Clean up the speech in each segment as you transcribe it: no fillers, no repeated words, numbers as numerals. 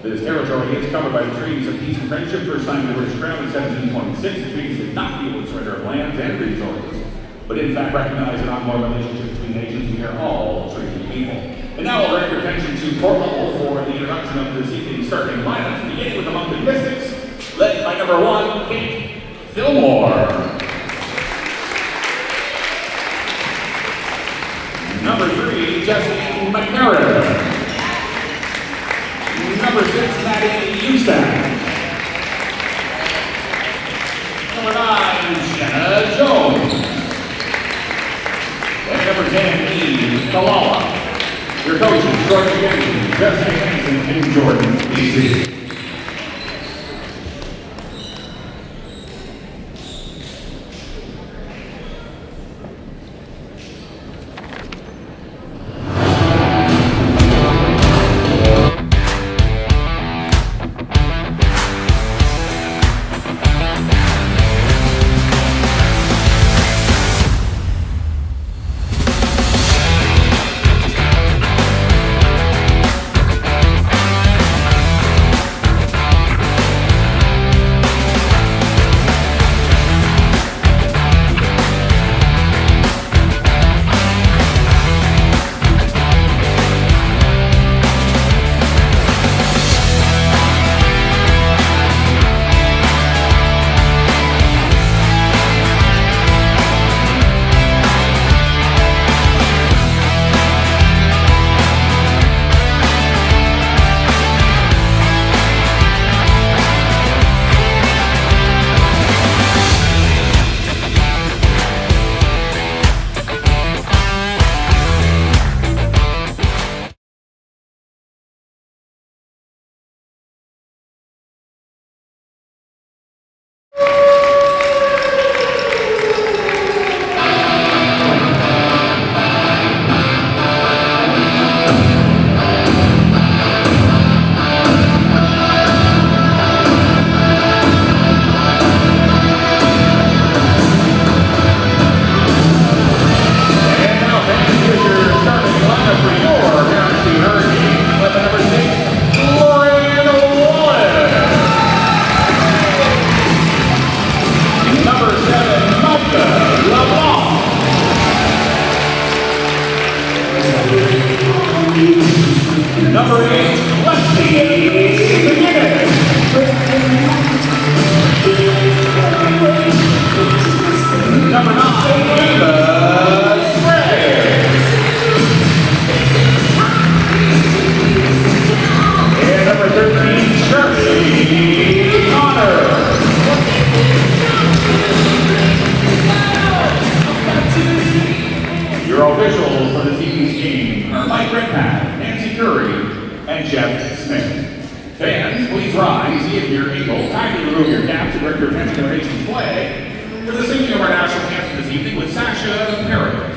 This territory is covered by the treaties of peace and friendship first signed in the British Crown in 1726. The treaties did not deal with surrender of lands and resources, but in fact recognize an ongoing relationship between nations. We are all treaty people. And now I'll direct your attention to Port Level for the introduction of this evening's starting lineup, beginning with the Moncton Mystics, led by number 1, Kate Fillmore. Number 3, Jesse McNary. Number 6, Maddie Houston. Number 9, Shanna Jones. And number 10, Eve Kalala. Your coaches, George Jensen, Jesse Hansen, and Jordan Easy. Number 8, Lexi McGinnis. Number 9, Ava Spray. And number 13, Shirley Connor. Your officials for this evening's game are Mike Redpath, Nancy Curry, and Jeff Smith. Fans, please rise if you're able. Kindly remove your caps and direct your attention to the nation's flag for the singing of our national anthem this evening with Sasha Parrott.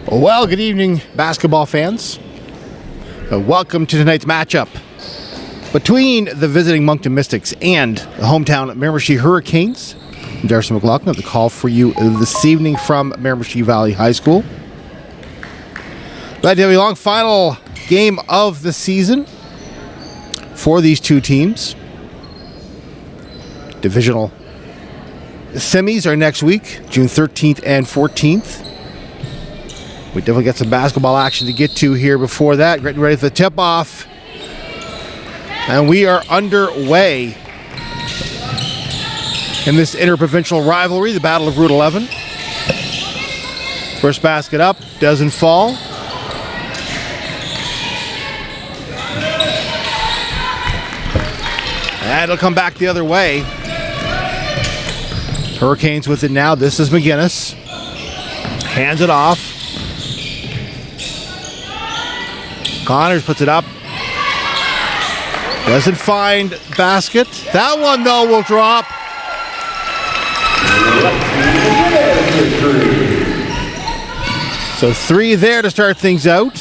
Well, good evening, basketball fans. Welcome to tonight's matchup between the visiting Moncton Mystics and the hometown Miramichi Her-icanes. Darcy McLaughlin, the call for you this evening from Miramichi Valley High School. Glad to have a long final game of the season for these two teams. Divisional semis are next week, June 13th and 14th. We definitely got some basketball action to get to here before that. Getting ready for the tip-off. And we are underway in this interprovincial rivalry, the Battle of Route 11. First basket up, doesn't fall. And it'll come back the other way. Her-icanes with it now. This is McGinnis. Hands it off. Connors puts it up. Doesn't find basket. That one, though, will drop. So 3 there to start things out.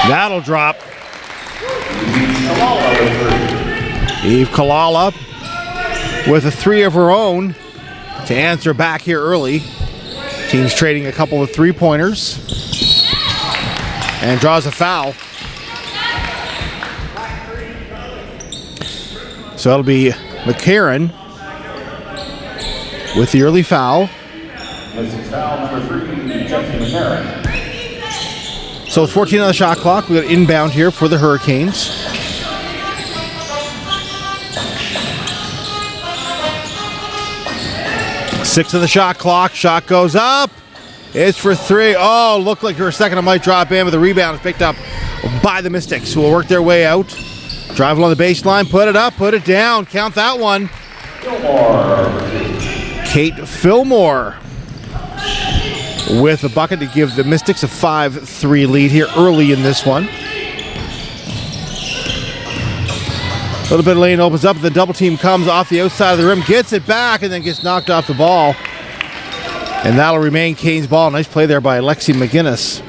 That'll drop. Eve Kalala with a 3 of her own to answer back here early. Team's trading a couple of 3-pointers and draws a foul. So it'll be McCarran with the early foul. This is foul number 3, Jesse McCarran. So with 14 on the shot clock, we got inbound here for the Her-icanes. Six on the shot clock. Shot goes up. It's for 3. Oh, looked like for a second it might drop in, but the rebound is picked up by the Mystics, who will work their way out. Drive along the baseline, put it up, put it down. Count that one. Kate Fillmore with a bucket to give the Mystics a 5-3 lead here early in this one. A little bit of lane opens up, the double team comes off the outside of the rim, gets it back, and then gets knocked off the ball. And that'll remain Canes' ball. Nice play there by Alexi McGinnis.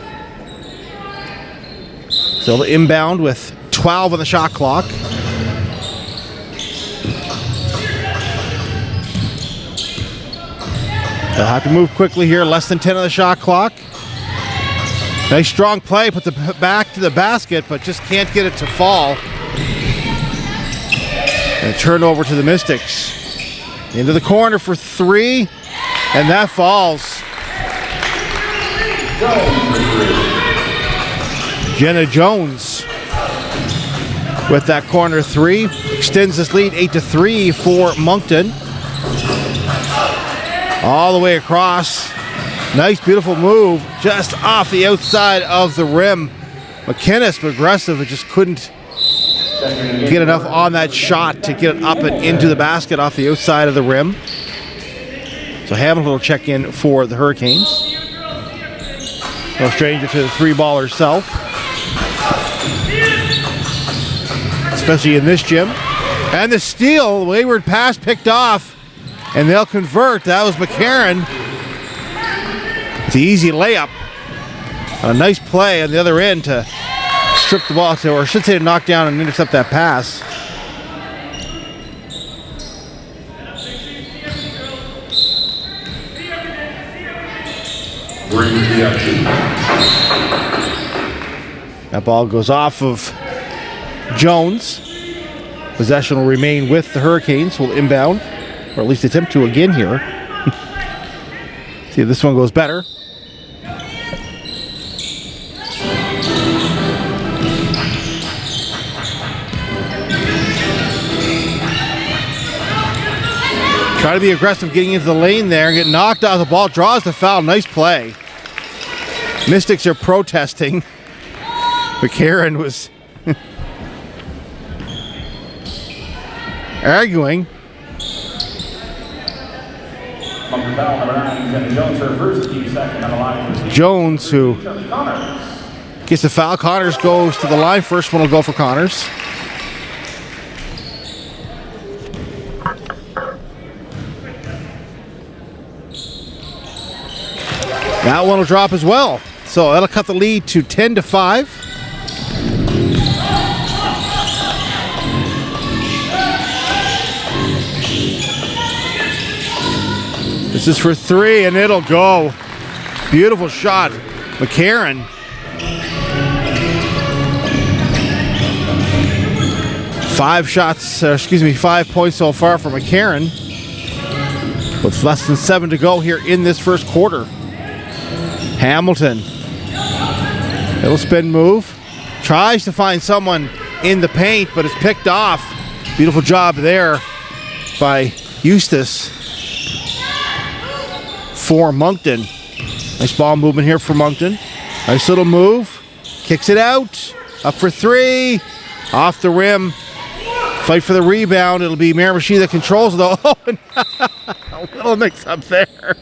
So inbound with 12 on the shot clock. They'll have to move quickly here, less than 10 on the shot clock. Nice strong play, puts it back to the basket, but just can't get it to fall. And a turnover to the Mystics. Into the corner for 3, and that falls. Jenna Jones with that corner 3. Extends this lead 8-3 for Moncton. All the way across. Nice, beautiful move just off the outside of the rim. McInnes, aggressive, but just couldn't get enough on that shot to get it up and into the basket off the outside of the rim. So Hamilton will check in for the Her-icanes. No stranger to the 3-ball herself, especially in this gym. And the steal, wayward pass picked off, and they'll convert. That was McCarran. It's an easy layup. A nice play on the other end to strip the ball, or I should say to knock down and intercept that pass. That ball goes off of Jones. Possession will remain with the Her-icanes. Will inbound, or at least attempt to again here. See if this one goes better. Try to be aggressive getting into the lane there and get knocked out of the ball. Draws the foul. Nice play. Mystics are protesting. McCarran was arguing. Jones, who gets the foul. Connors goes to the line. First one will go for Connors. That one will drop as well. So that'll cut the lead to 10-5. This is for 3, and it'll go. Beautiful shot. McCarron. 5 points so far for McCarron, with less than 7 to go here in this first quarter. Hamilton. Little spin move. Tries to find someone in the paint, but it's picked off. Beautiful job there by Eustace for Moncton. Nice ball movement here for Moncton. Nice little move. Kicks it out. Up for 3. Off the rim. Fight for the rebound. It'll be Miramichi that controls it, though. Oh, a little mix up there.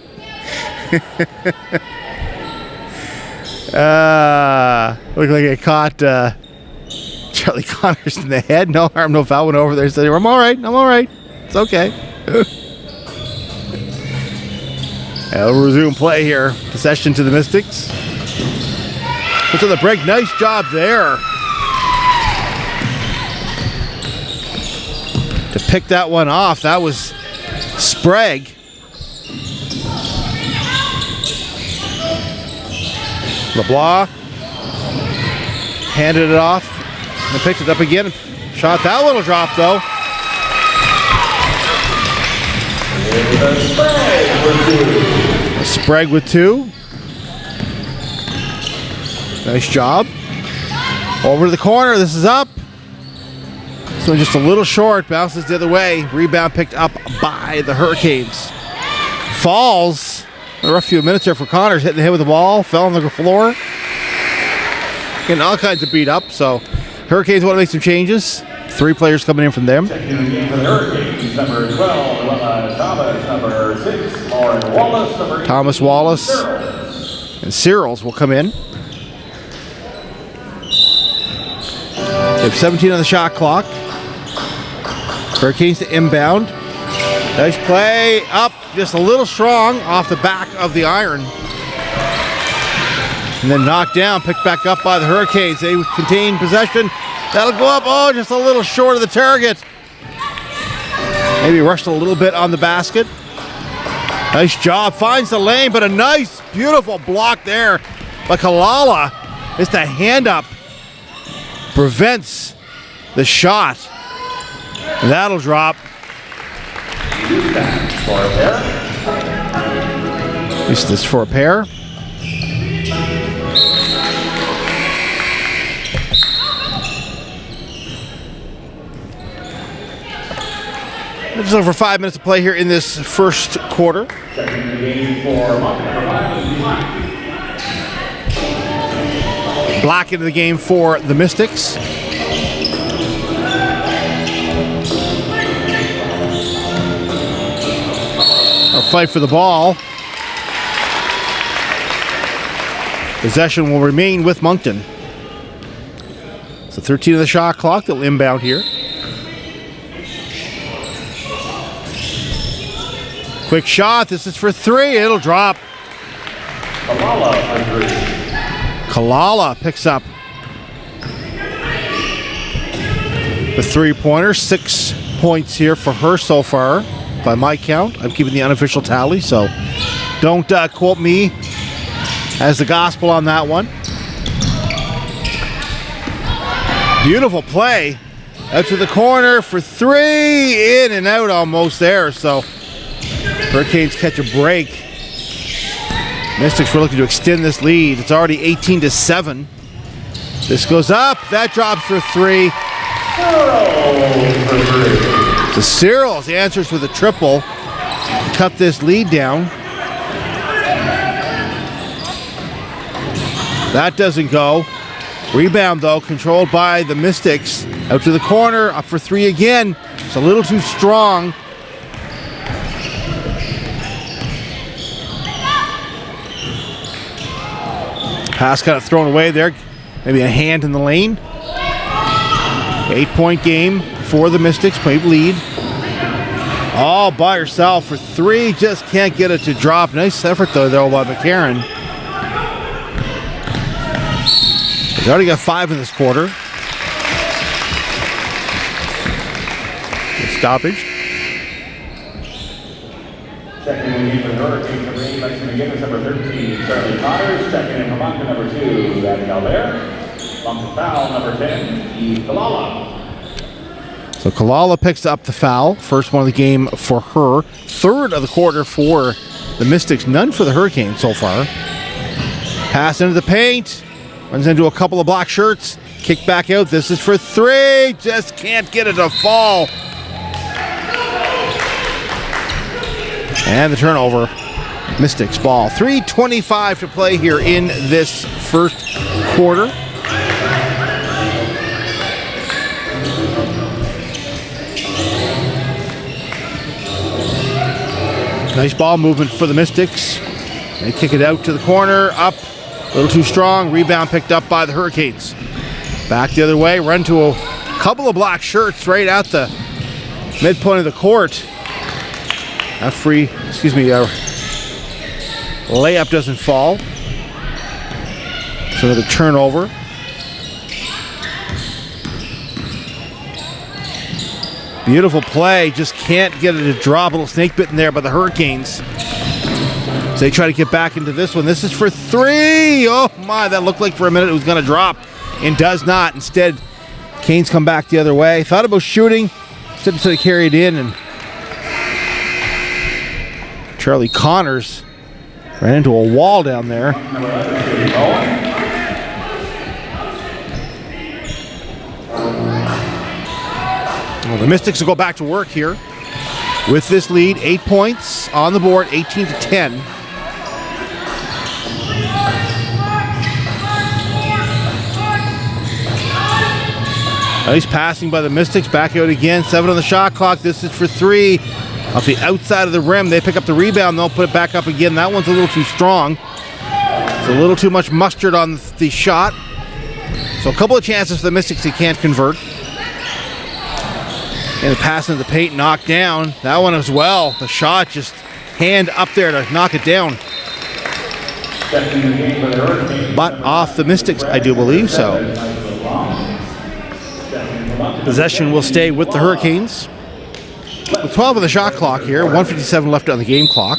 Looked like it caught Charlie Connors in the head. No harm, no foul. Went over there and said, I'm all right. It's okay. We'll resume play here. Possession to the Mystics. Puts on the break. Nice job there to pick that one off. That was Sprague. LeBlanc handed it off and picked it up again. Shot that one will drop though. Sprague with 2. Nice job. Over to the corner. This is up. This one just a little short. Bounces the other way. Rebound picked up by the Her-icanes. Falls. A rough few minutes there for Connors. Hitting the head with the ball. Fell on the floor. Getting all kinds of beat up. So Her-icanes want to make some changes. 3 players coming in from them. Checking in the game for the Her-icanes, number 12, Thomas, number 6, Lauren Wallace, number 8, Thomas Wallace and Cyrils will come in. They have 17 on the shot clock. Her-icanes to inbound. Nice play. Up just a little strong off the back of the iron. And then knocked down, picked back up by the Her-icanes. They contain possession. That'll go up. Oh, just a little short of the target. Maybe rushed a little bit on the basket. Nice job. Finds the lane, but a nice, beautiful block there by Kalala. Just a hand up. Prevents the shot. And that'll drop. This for a pair. Just over 5 minutes of play here in this first quarter. Checking the game for Black into the game for the Mystics. A fight for the ball. Possession will remain with Moncton. So 13 of the shot clock. They'll inbound here. Quick shot. This is for 3. It'll drop. Kalala picks up the 3-pointer. 6 points here for her so far, by my count. I'm keeping the unofficial tally, so don't quote me as the gospel on that one. Beautiful play. Out to the corner for 3. In and out almost there, so Her-icanes catch a break. Mystics were looking to extend this lead. It's already 18-7. This goes up. That drops for 3. So Cyrils answers with a triple. Cut this lead down. That doesn't go. Rebound, though, controlled by the Mystics. Out to the corner. Up for 3 again. It's a little too strong. Pass kind of thrown away there. Maybe a hand in the lane. 8-point game for the Mystics. Play lead. All by herself for 3. Just can't get it to drop. Nice effort, though, by McCarron. He's already got 5 in this quarter. Stoppage. Checking in for the Hurricanes, number 8, Lexington McGinnis, number 13, Charlie Connors. Checking in for Moncton, number 2, Abby Albert. Moncton foul, number 10, Eve Kalala. So Kalala picks up the foul. First one of the game for her. Third of the quarter for the Mystics. None for the Hurricanes so far. Pass into the paint. Runs into a couple of black shirts. Kick back out. This is for 3. Just can't get it to fall. And the turnover. Mystics ball. 3:25 to play here in this first quarter. Nice ball movement for the Mystics. They kick it out to the corner. Up. A little too strong. Rebound picked up by the Hurricanes. Back the other way. Run to a couple of black shirts right at the midpoint of the court. Layup doesn't fall. So another turnover. Beautiful play, just can't get it to drop. A little snake bitten there by the Hurricanes. So they try to get back into this one. This is for 3. Oh my, that looked like for a minute it was going to drop and does not. Instead, Canes come back the other way. Thought about shooting, instead they carried in, and Charlie Connors ran into a wall down there. Well, the Mystics will go back to work here with this lead. 8 points on the board, 18-10. Nice passing by the Mystics. Back out again. 7 on the shot clock. This is for 3. Off the outside of the rim. They pick up the rebound. They'll put it back up again. That one's a little too strong. It's a little too much mustard on the shot. So a couple of chances for the Mystics they can't convert. And the pass into the paint knocked down. That one as well. The shot just hand up there to knock it down. But off the Mystics, I do believe so. Possession will stay with the Hurricanes. With 12 on the shot clock here, 1:57 left on the game clock.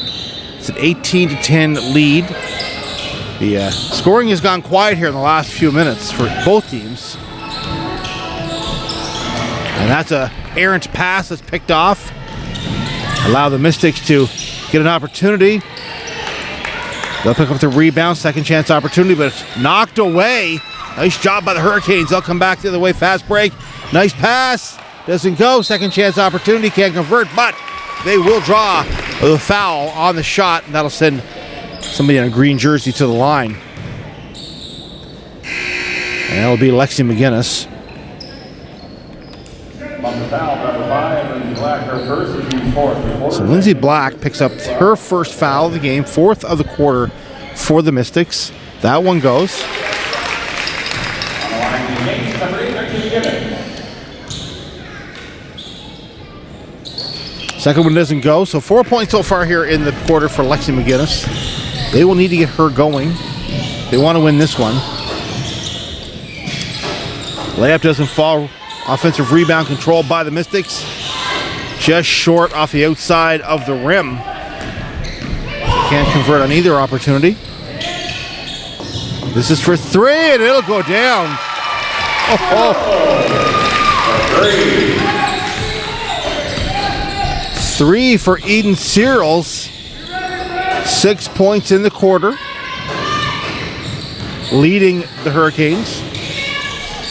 It's an 18-10 lead. The scoring has gone quiet here in the last few minutes for both teams. And that's a errant pass that's picked off. Allow the Mystics to get an opportunity. They'll pick up the rebound, second chance opportunity, but it's knocked away. Nice job by the Hurricanes. They'll come back the other way. Fast break. Nice pass. Doesn't go. Second chance opportunity. Can't convert, but they will draw the foul on the shot, and that'll send somebody in a green jersey to the line. And that'll be Lexi McGinnis. So Lindsay Black picks up her first foul of the game, 4th of the quarter for the Mystics. That one goes. Second one doesn't go, so 4 points so far here in the quarter for Lexi McGinnis. They will need to get her going. They want to win this one. Layup doesn't fall. Offensive rebound controlled by the Mystics. Just short off the outside of the rim. Can't convert on either opportunity. This is for 3, and it'll go down. Oh. 3 for Eden Searles. 6 points in the quarter. Leading the Hurricanes.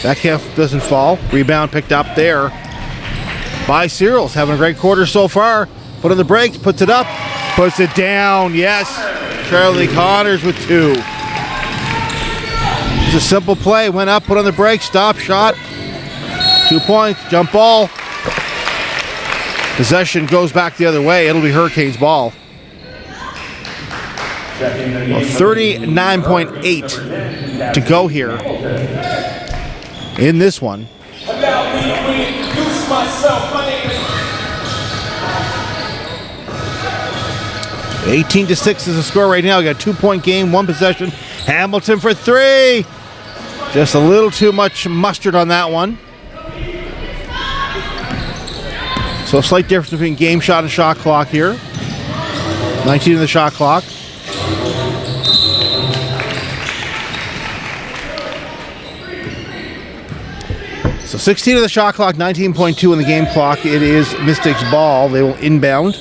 That calf doesn't fall. Rebound picked up there by Searles. Having a great quarter so far. Put on the brakes, puts it up, puts it down. Yes, Charlie Connors with 2. It's a simple play. Went up, put on the brakes, stop, shot. 2 points, jump ball. Possession goes back the other way. It'll be Hurricanes ball. Well, 39.8 to go here in this one. 18-6 is the score right now. We got a 2-point game, 1 possession. Hamilton for 3. Just a little too much mustard on that one. So a slight difference between game shot and shot clock here. 19 in the shot clock. So 16 in the shot clock, 19.2 in the game clock. It is Mystics ball. They will inbound.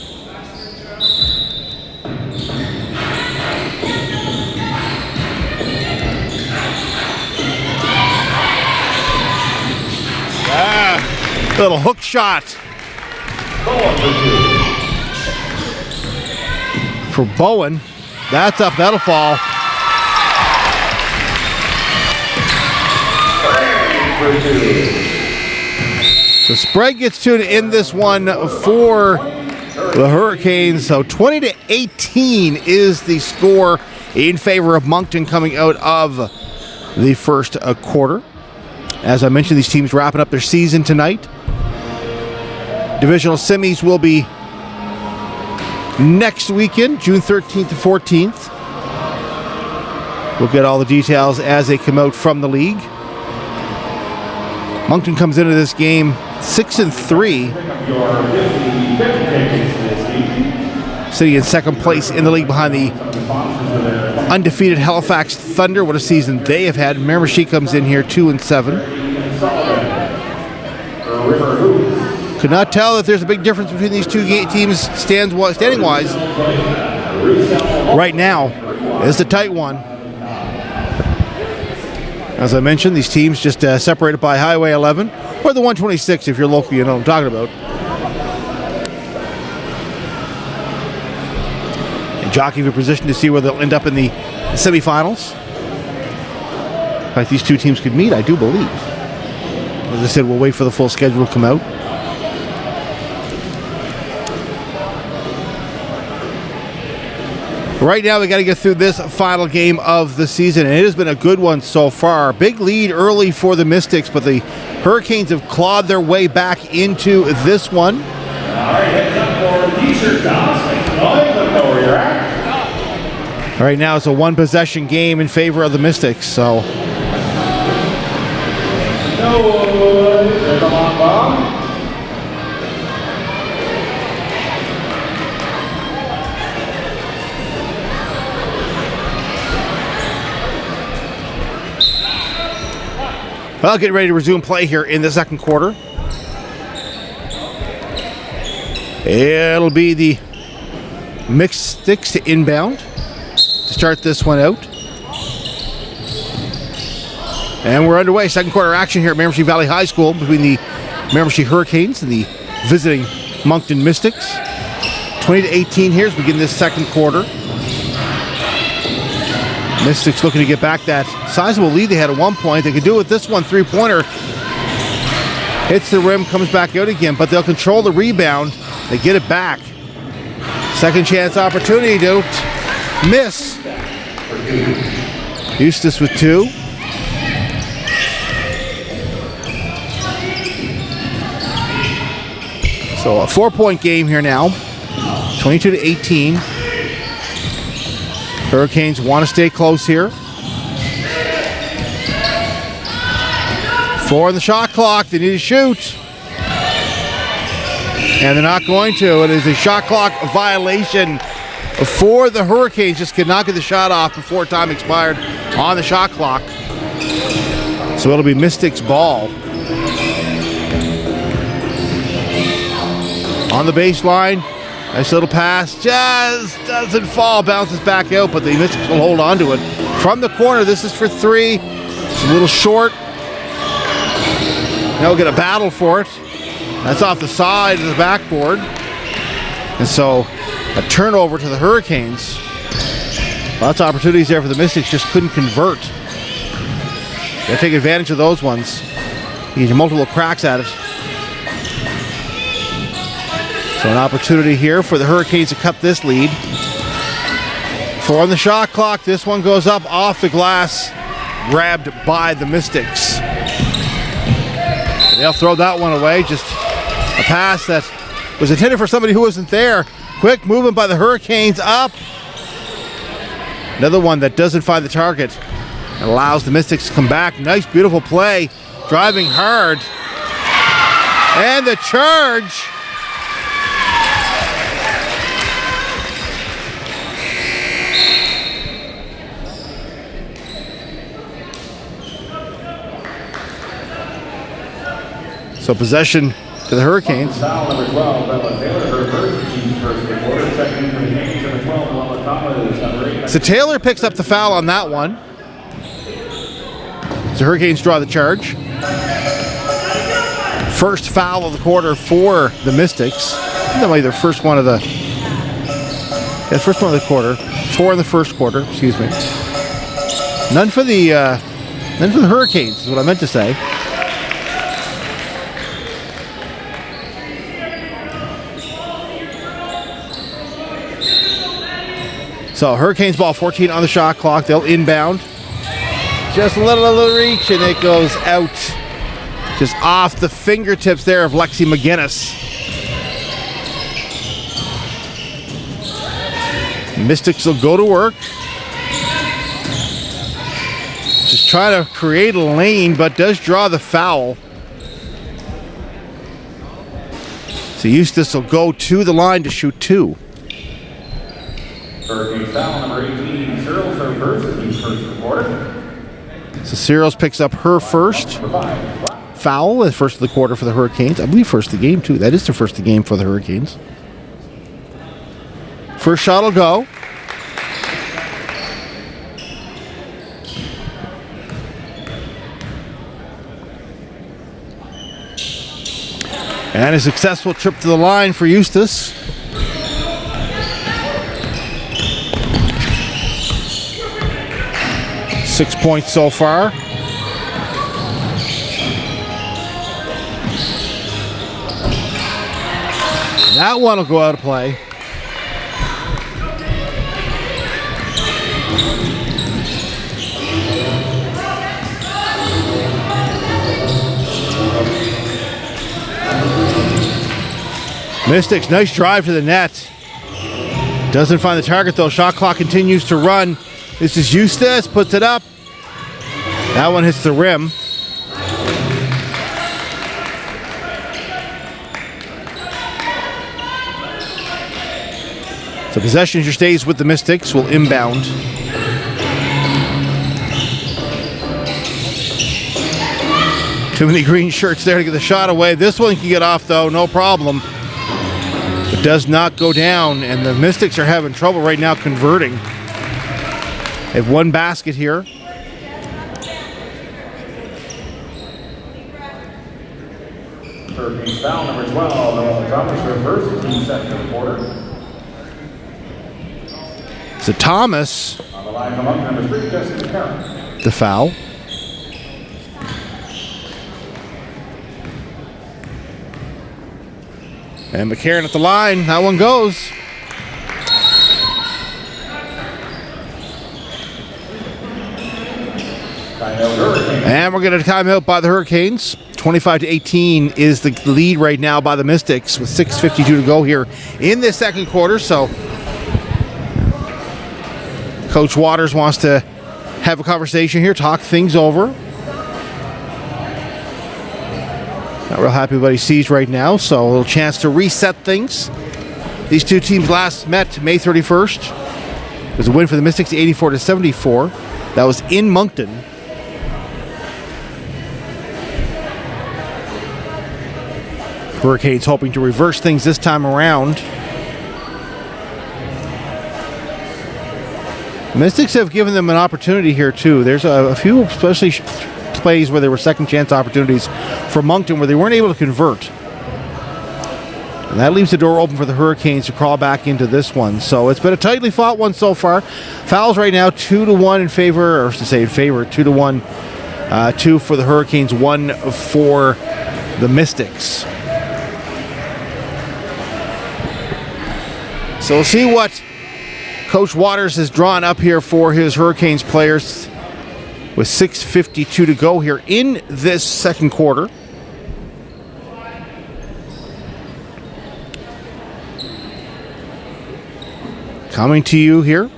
Little hook shot for Bowen. That's up. That'll fall. So Sprague gets two to end this one for the Hurricanes. So 20-18 is the score in favor of Moncton coming out of the first quarter. As I mentioned, these teams wrapping up their season tonight. Divisional semis will be next weekend, June 13th to 14th. We'll get all the details as they come out from the league. Moncton comes into this game 6-3, sitting in second place in the league behind the undefeated Halifax Thunder. What a season they have had. Miramichi comes in here 2-7. Could not tell that there's a big difference between these two teams standing-wise. Right now, it's a tight one. As I mentioned, these teams just separated by Highway 11, or the 126 if you're local, you know what I'm talking about. And jockeying for position to see where they'll end up in the semifinals. In fact, these two teams could meet, I do believe. As I said, we'll wait for the full schedule to come out. Right now, we got to get through this final game of the season, and it has been a good one so far. Big lead early for the Mystics, but the Hurricanes have clawed their way back into this one. All right, heading up for t-shirt toss. Make some noise. Let them know where you're at. Right now, it's a one-possession game in favor of the Mystics, so... No, come on, Bob. Well, getting ready to resume play here in the second quarter. It'll be the Mystics to inbound to start this one out. And we're underway. Second quarter action here at Miramichi Valley High School between the Miramichi Her-icanes and the visiting Moncton Mystics. 20-18 here as we begin this second quarter. Mystics looking to get back that sizable lead they had at one point. They could do it with this one. Three-pointer hits the rim, comes back out again, but they'll control the rebound. They get it back. Second chance opportunity to miss. Eustace with two. So a 4-point game here now. 22-18. Hurricanes want to stay close here. 4 on the shot clock. They need to shoot. And they're not going to. It is a shot clock violation for the Hurricanes. Just could not get the shot off before time expired on the shot clock. So it'll be Mystics ball. On the baseline. Nice little pass, just doesn't fall, bounces back out, but the Mystics will hold on to it. From the corner, this is for three. It's a little short. Now we'll get a battle for it. That's off the side of the backboard. And so a turnover to the Hurricanes. Lots of opportunities there for the Mystics, just couldn't convert. Gotta take advantage of those ones. You get multiple cracks at it. So an opportunity here for the Hurricanes to cut this lead. 4 on the shot clock. This one goes up off the glass, grabbed by the Mystics. They'll throw that one away. Just a pass that was intended for somebody who wasn't there. Quick movement by the Hurricanes up. Another one that doesn't find the target. Allows the Mystics to come back. Nice, beautiful play. Driving hard. And the charge. So possession to the Her-icanes. Foul number 12, Bella Taylor, her first team's first quarter. Second in for the Canes, number 12, Bella Thomas, number 8. So Taylor picks up the foul on that one. So Her-icanes draw the charge. First foul of the quarter for the Mystics. That might be their first one of the... Yeah, first one of the quarter. 4 in the first quarter, excuse me. None for the Her-icanes is what I meant to say. So Her-icanes ball 14 on the shot clock. They'll inbound. Just a little reach and it goes out. Just off the fingertips there of Lexi McGinnis. Mystics will go to work. Just trying to create a lane, but does draw the foul. So Eustace will go to the line to shoot 2. Her-icanes foul number 18, Cyril, her first team's first quarter. So Cyrils picks up her first foul, the first of the quarter for the Her-icanes. I believe first of the game, too. That is the first of the game for the Her-icanes. First shot will go. And a successful trip to the line for Eustace. Six points so far. That one will go out of play. Mystics, nice drive to the net. Doesn't find the target though. Shot clock continues to run. This is Eustace, puts it up. That one hits the rim. So possession here stays with the Mystics. Will inbound. Too many green shirts there to get the shot away. This one can get off though, no problem. It does not go down, and the Mystics are having trouble right now converting. They have one basket here. Her-icanes foul number 12, Bella Thomas, her first team's second quarter. So Thomas, On the line from Moncton, number 3, Jessica Karen. the foul. And McCarron at the line. That one goes. And we're getting a timeout by the Her-icanes. 25-18 is the lead right now by the Mystics with 6:52 to go here in this second quarter. So Coach Waters wants to have a conversation here, talk things over. Not real happy with what he sees right now, so a little chance to reset things. These two teams last met May 31st. It was a win for the Mystics, 84-74. That was in Moncton. Her-icanes hoping to reverse things this time around. The Mystics have given them an opportunity here too. There's a few, especially plays where there were second chance opportunities for Moncton where they weren't able to convert. And that leaves the door open for the Her-icanes to crawl back into this one. So it's been a tightly fought one so far. Fouls right now 2-1 in favor, or to say in favor, 2-1, 2 for the Her-icanes, 1 for the Mystics. So we'll see what Coach Waters has drawn up here for his Her-icanes players with 6:52 to go here in this second quarter. Coming to you here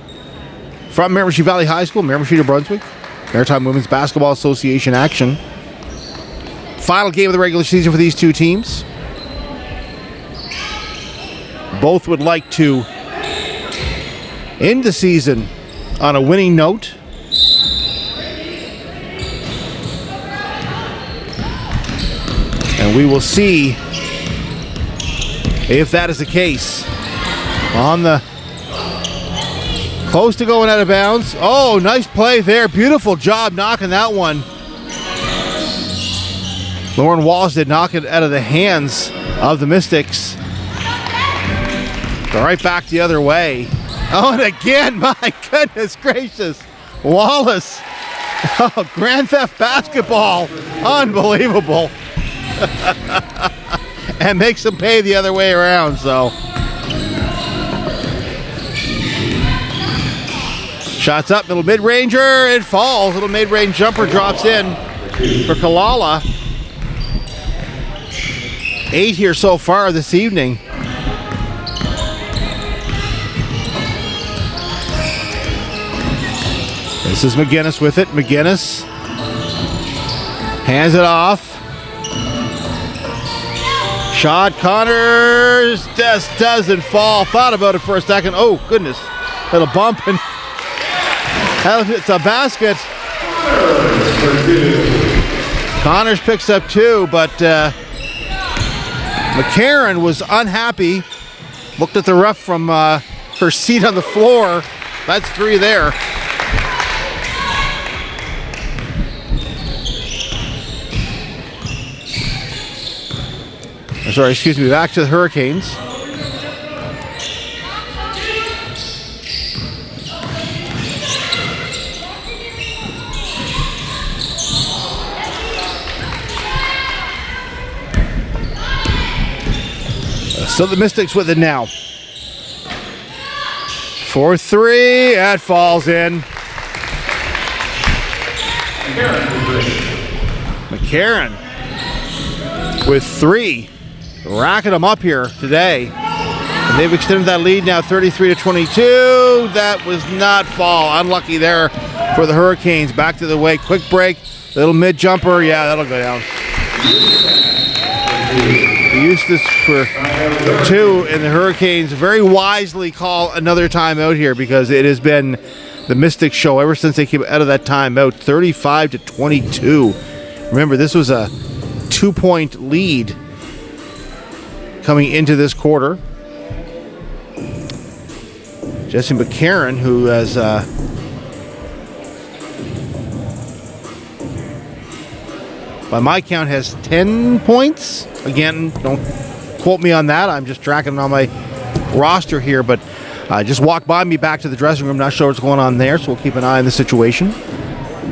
from Miramichi Valley High School, Miramichi, New Brunswick. Maritime Women's Basketball Association action. Final game of the regular season for these two teams. Both would like to end the season on a winning note. And we will see if that is the case. On the close to going out of bounds. Oh, nice play there. Beautiful job knocking that one. Lauren Wallace did knock it out of the hands of the Mystics. Go right back the other way. Oh, and again, my goodness gracious. Wallace. Oh, Grand Theft Basketball. Unbelievable. And makes them pay the other way around, so. Shots up, middle mid-ranger, it falls. Little mid-range jumper drops in for Kalala. 8 here so far this evening. This is McGinnis with it. McGinnis hands it off. Shot, Connors just doesn't fall. Thought about it for a second. Oh, goodness. Little bump and it's a basket. Connors picks up 2, but McCarron was unhappy. Looked at the ref from her seat on the floor. That's 3 there. Sorry, excuse me, back to the Her-icanes. So the Mystics with it now. 4-3, that falls in. McCarron with 3. Racking them up here today. And they've extended that lead now 33-22. That was not fall. Unlucky there for the Her-icanes. Back to the way. Quick break. Little mid jumper. Yeah, that'll go down. We used this for 2, and the Her-icanes very wisely call another timeout here because it has been the Mystics show ever since they came out of that timeout. 35-22. Remember, this was a 2-point lead coming into this quarter. Jesse McCarron, who has by my count has 10 points. Again, don't quote me on that. I'm just tracking on my roster here, but just walked by me back to the dressing room. Not sure what's going on there, so we'll keep an eye on the situation.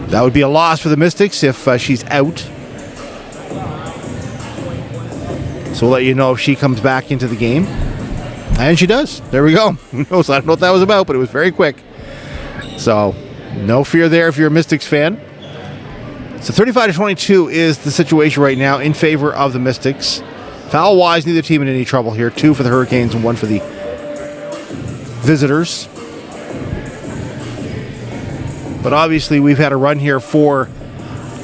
That would be a loss for the Mystics if she's out. So we'll let you know if she comes back into the game. And she does. There we go. Who knows? I don't know what that was about, but it was very quick. So no fear there if you're a Mystics fan. So 35-22 is the situation right now in favor of the Mystics. Foul-wise, neither team in any trouble here. 2 for the Her-icanes and 1 for the visitors. But obviously we've had a run here for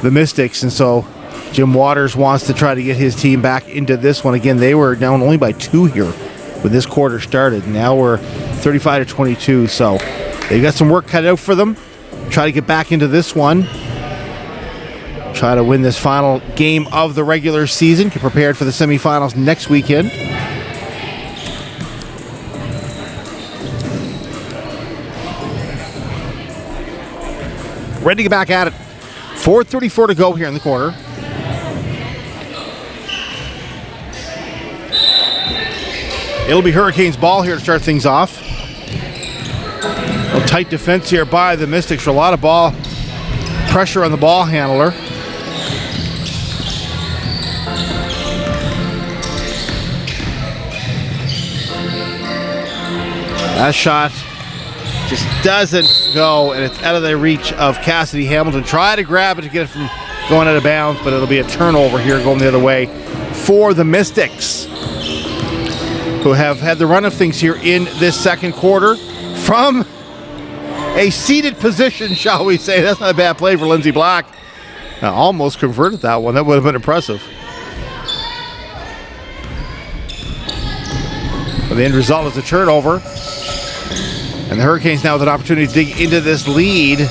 the Mystics, and so Jim Waters wants to try to get his team back into this one. Again, they were down only by 2 here when this quarter started. Now we're 35-22, so they've got some work cut out for them. Try to get back into this one. Try to win this final game of the regular season. Get prepared for the semifinals next weekend. Ready to get back at it. 4:34 to go here in the quarter. It'll be Her-icanes ball here to start things off. A little tight defense here by the Mystics for a lot of ball pressure on the ball handler. That shot just doesn't go, and it's out of the reach of Cassidy Hamilton. Try to grab it to get it from going out of bounds, but it'll be a turnover here going the other way for the Mystics, who have had the run of things here in this second quarter. From a seated position, shall we say. That's not a bad play for Lindsay Black. Almost converted that one. That would have been impressive. But the end result is a turnover. And the Hurricanes now with an opportunity to dig into this lead.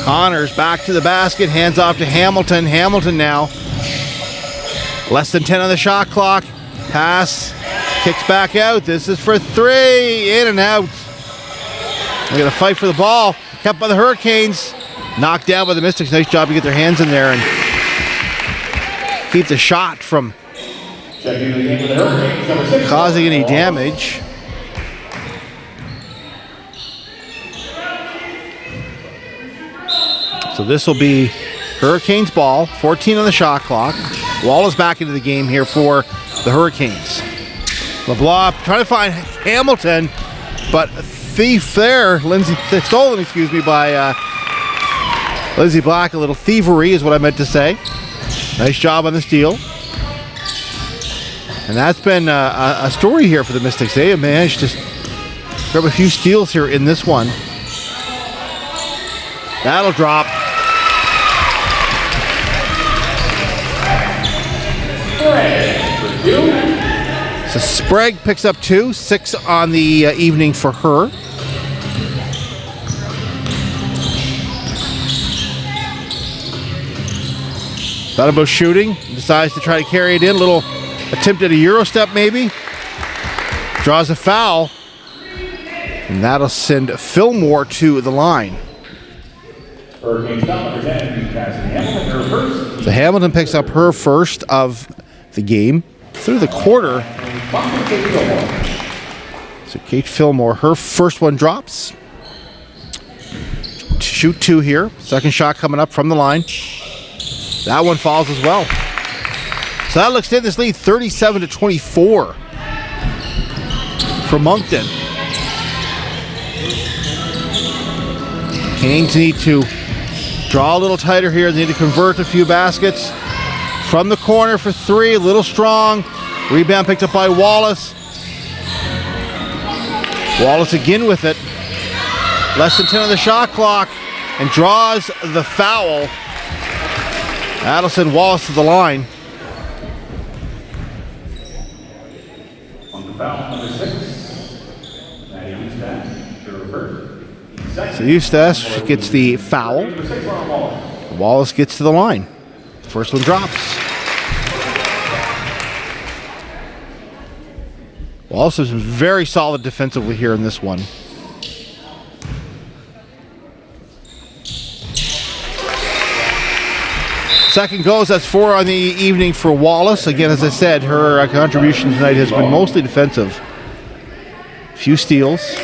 Connors back to the basket, hands off to Hamilton. Hamilton now. Less than 10 on the shot clock. Pass, kicks back out. This is for three, in and out. They're going to fight for the ball. Kept by the Hurricanes. Knocked down by the Mystics. Nice job to get their hands in there and keep the shot from causing any damage. So this will be Hurricanes ball. 14 on the shot clock. Wallace back into the game here for the Hurricanes. LeBlanc trying to find Hamilton, but thief there. Stolen, excuse me, by Lindsay Black. A little thievery is what I meant to say. Nice job on the steal. And that's been a story here for the Mystics. They have managed to grab a few steals here in this one. That'll drop. So Sprague picks up 2, 6 on the evening for her. Thought about shooting, decides to try to carry it in. A little attempt at a Euro step maybe. Draws a foul. And that'll send Fillmore to the line. So Hamilton picks up her first of the game. Through the quarter. So Kate Fillmore, her first one drops. Shoot 2 here. Second shot coming up from the line. That one falls as well. So that looks in this lead 37-24 for Moncton. Canes need to draw a little tighter here. They need to convert a few baskets. From the corner for 3, a little strong. Rebound picked up by Wallace. Wallace again with it. Less than 10 on the shot clock and draws the foul. That'll send Wallace to the line. On the foul, number 6. So Eustace gets the foul. Wallace gets to the line. First one drops. Wallace has been very solid defensively here in this one. Second goes, that's 4 on the evening for Wallace. Again, as I said, her contribution tonight has been mostly defensive. Few steals.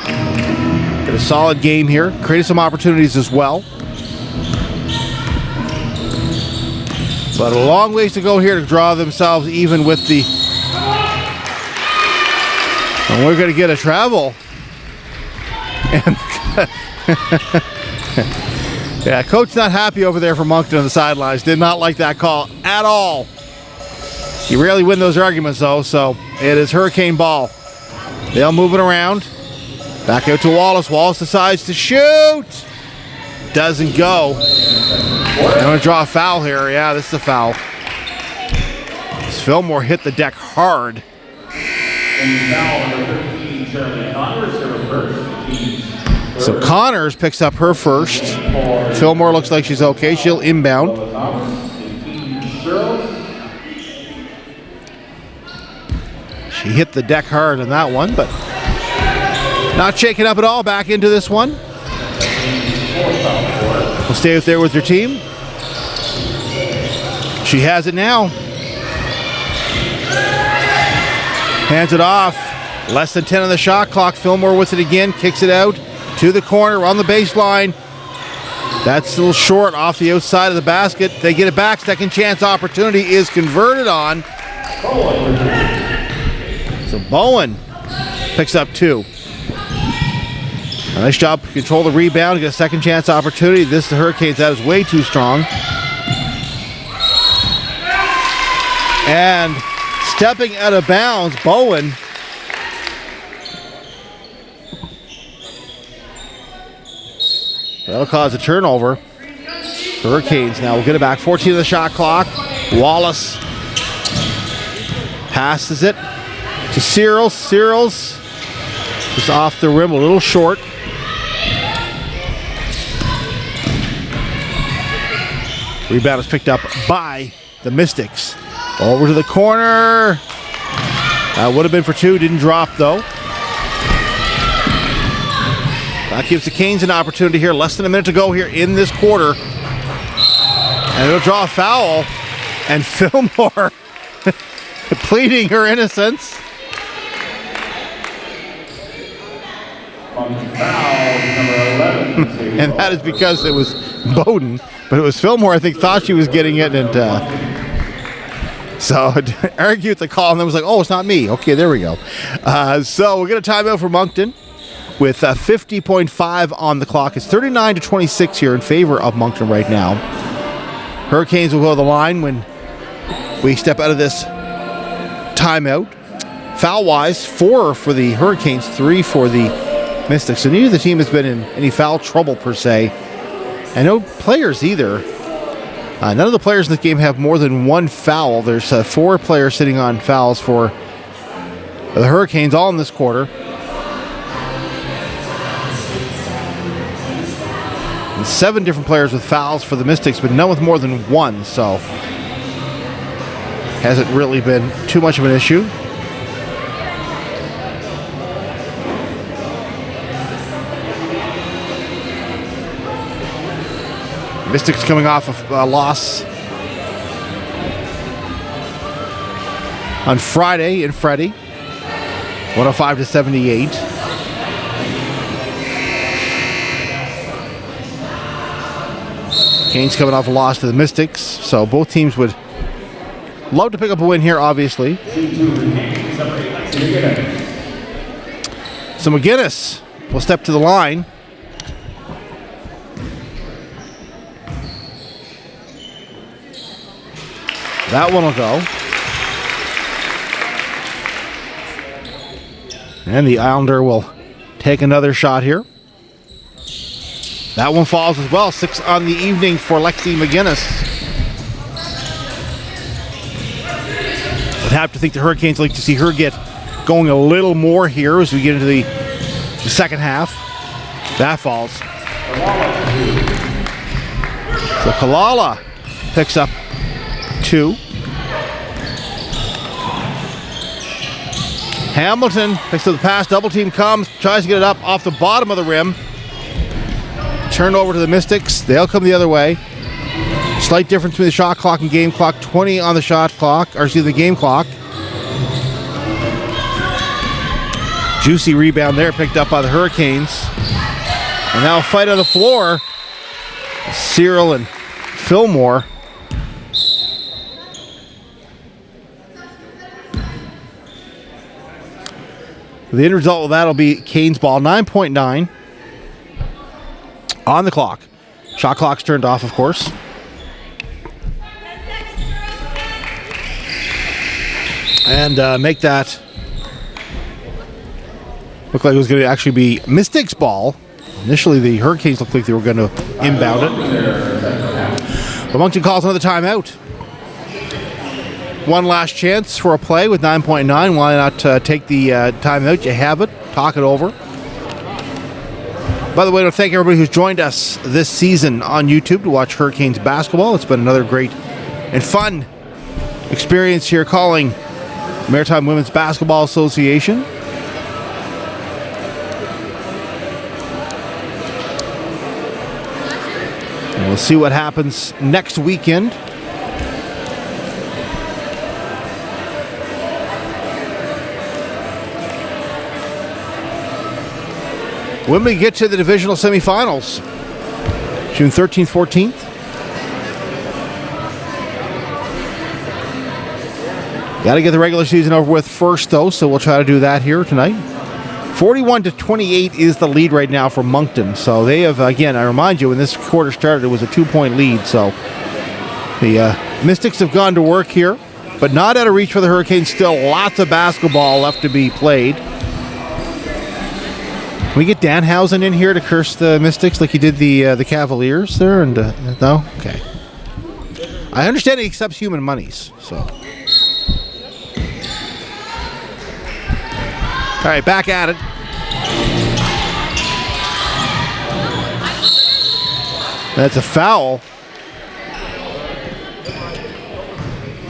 Got a solid game here. Created some opportunities as well. But a long ways to go here to draw themselves even with the... And we're going to get a travel. And yeah, coach not happy over there for Moncton on the sidelines. Did not like that call at all. You rarely win those arguments though, so it is Hurricane ball. They'll move it around. Back out to Wallace. Wallace decides to shoot. Doesn't go. I'm going to draw a foul here. Yeah, this is a foul. Fillmore hit the deck hard. So Connors picks up her first. Fillmore looks like she's okay. She'll inbound. She hit the deck hard on that one, but not shaken up at all. Back into this one. We'll stay out there with your team. She has it now. Hands it off. Less than 10 on the shot clock. Fillmore with it again. Kicks it out to the corner on the baseline. That's a little short off the outside of the basket. They get it back. Second chance opportunity is converted on. So Bowen picks up 2. A nice job to control the rebound. Get a second chance opportunity. This, the Hurricanes, that is way too strong. And stepping out of bounds, Bowen That'll cause a turnover. Her-icanes now will get it back. 14 of the shot clock. Wallace passes it to Searles. Searles is off the rim, a little short. Rebound is picked up by the Mystics. Over to the corner. That would have been for two. Didn't drop, though. That gives the Canes an opportunity here. Less than a minute to go here in this quarter. And it'll draw a foul. And Fillmore pleading her innocence. And that is because it was Bowden. But it was Fillmore, I think, thought she was getting it. And so argued the call. And then was like, oh, it's not me. Okay, there we go. So we'll get a timeout for Moncton with 50.5 on the clock. It's 39-26 here in favor of Moncton right now. Her-icanes will go to the line when we step out of this timeout. Foul-wise, 4 for the Her-icanes, 3 for the Mystics. So neither of the team has been in any foul trouble per se. And no players either. None of the players in this game have more than one foul. There's 4 players sitting on fouls for the Her-icanes all in this quarter. And 7 different players with fouls for the Mystics, but none with more than one. So hasn't really been too much of an issue. Mystics coming off of a loss on Friday in Freddie, 105-78. Canes coming off a loss to the Mystics, so both teams would love to pick up a win here, obviously. So McGinnis will step to the line. That one will go. And the Islander will take another shot here. That one falls as well. 6 on the evening for Lexi McGinnis. I'd have to think the Her-icanes like to see her get going a little more here as we get into the second half. That falls. So Kalala picks up 2. Hamilton picks up the pass. Double team comes. Tries to get it up off the bottom of the rim. Turned over to the Mystics. They'll come the other way. Slight difference between the shot clock and game clock. 20 on the shot clock. Or excuse me, the game clock. Juicy rebound there picked up by the Her-icanes. And now a fight on the floor. Cyril and Fillmore. The end result of that will be Canes ball, 9.9 on the clock. Shot clock's turned off, of course. And make that look like it was going to actually be Mystics ball. Initially, the Her-icanes looked like they were going to inbound it. But Moncton calls another timeout. One last chance for a play with 9.9. Why not take the timeout? You have it. Talk it over. By the way, I want to thank everybody who's joined us this season on YouTube to watch Her-icanes basketball. It's been another great and fun experience here calling Maritime Women's Basketball Association. And we'll see what happens next weekend. When we get to the divisional semifinals, June 13th, 14th. Got to get the regular season over with first, though, so we'll try to do that here tonight. 41-28 is the lead right now for Moncton. So they have, again, I remind you, when this quarter started, it was a 2-point lead. So the Mystics have gone to work here, but not out of reach for the Her-icanes. Still lots of basketball left to be played. Can we get Danhausen in here to curse the Mystics like he did the Cavaliers there? And no? Okay. I understand he accepts human monies, so. All right, back at it. That's a foul.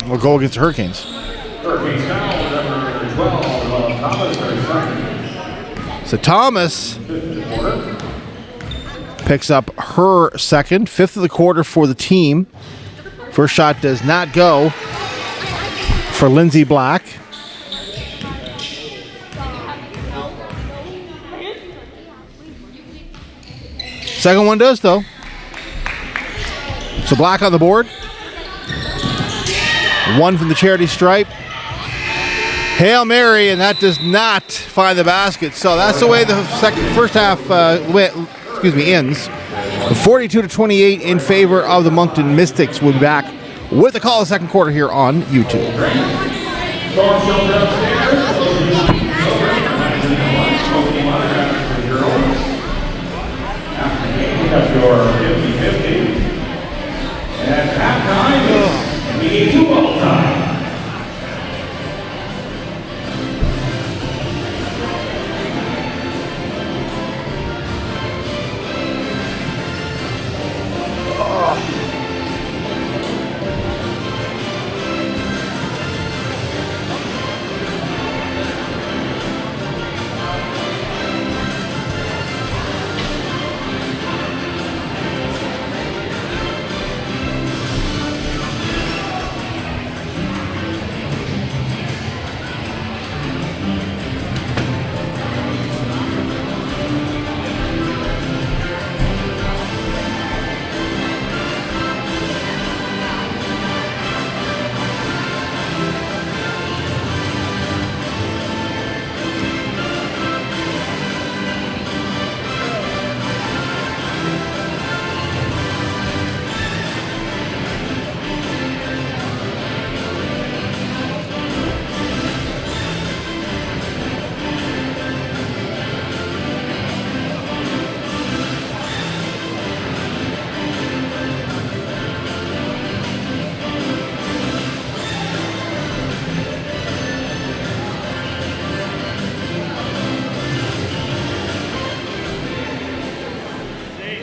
We'll go against the Her-icanes. Her-icanes foul, number 12, Thomas, 32nd. So Thomas picks up her second, 5th of the quarter for the team. First shot does not go for Lindsay Black. Second one does, though. So Black on the board. One from the charity stripe. Hail Mary, and that does not find the basket. So that's the way the first half ends. 42-28 in favor of the Moncton Mystics. We'll be back with the call of the second quarter here on YouTube. Your 50-50. And at halftime, we need 2 all time.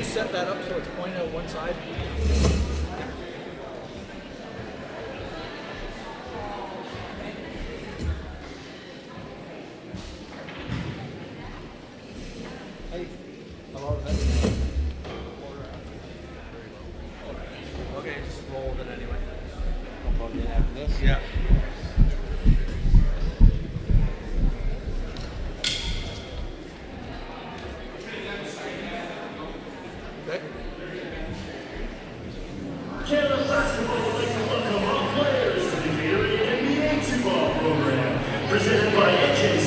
Set that up so it's pointing out one side. Okay, just roll with it anyway. I'll plug it in after this. Yeah. Okay. Canada Basketball would like to welcome all players to the NBA 2-ball program, presented by MVHS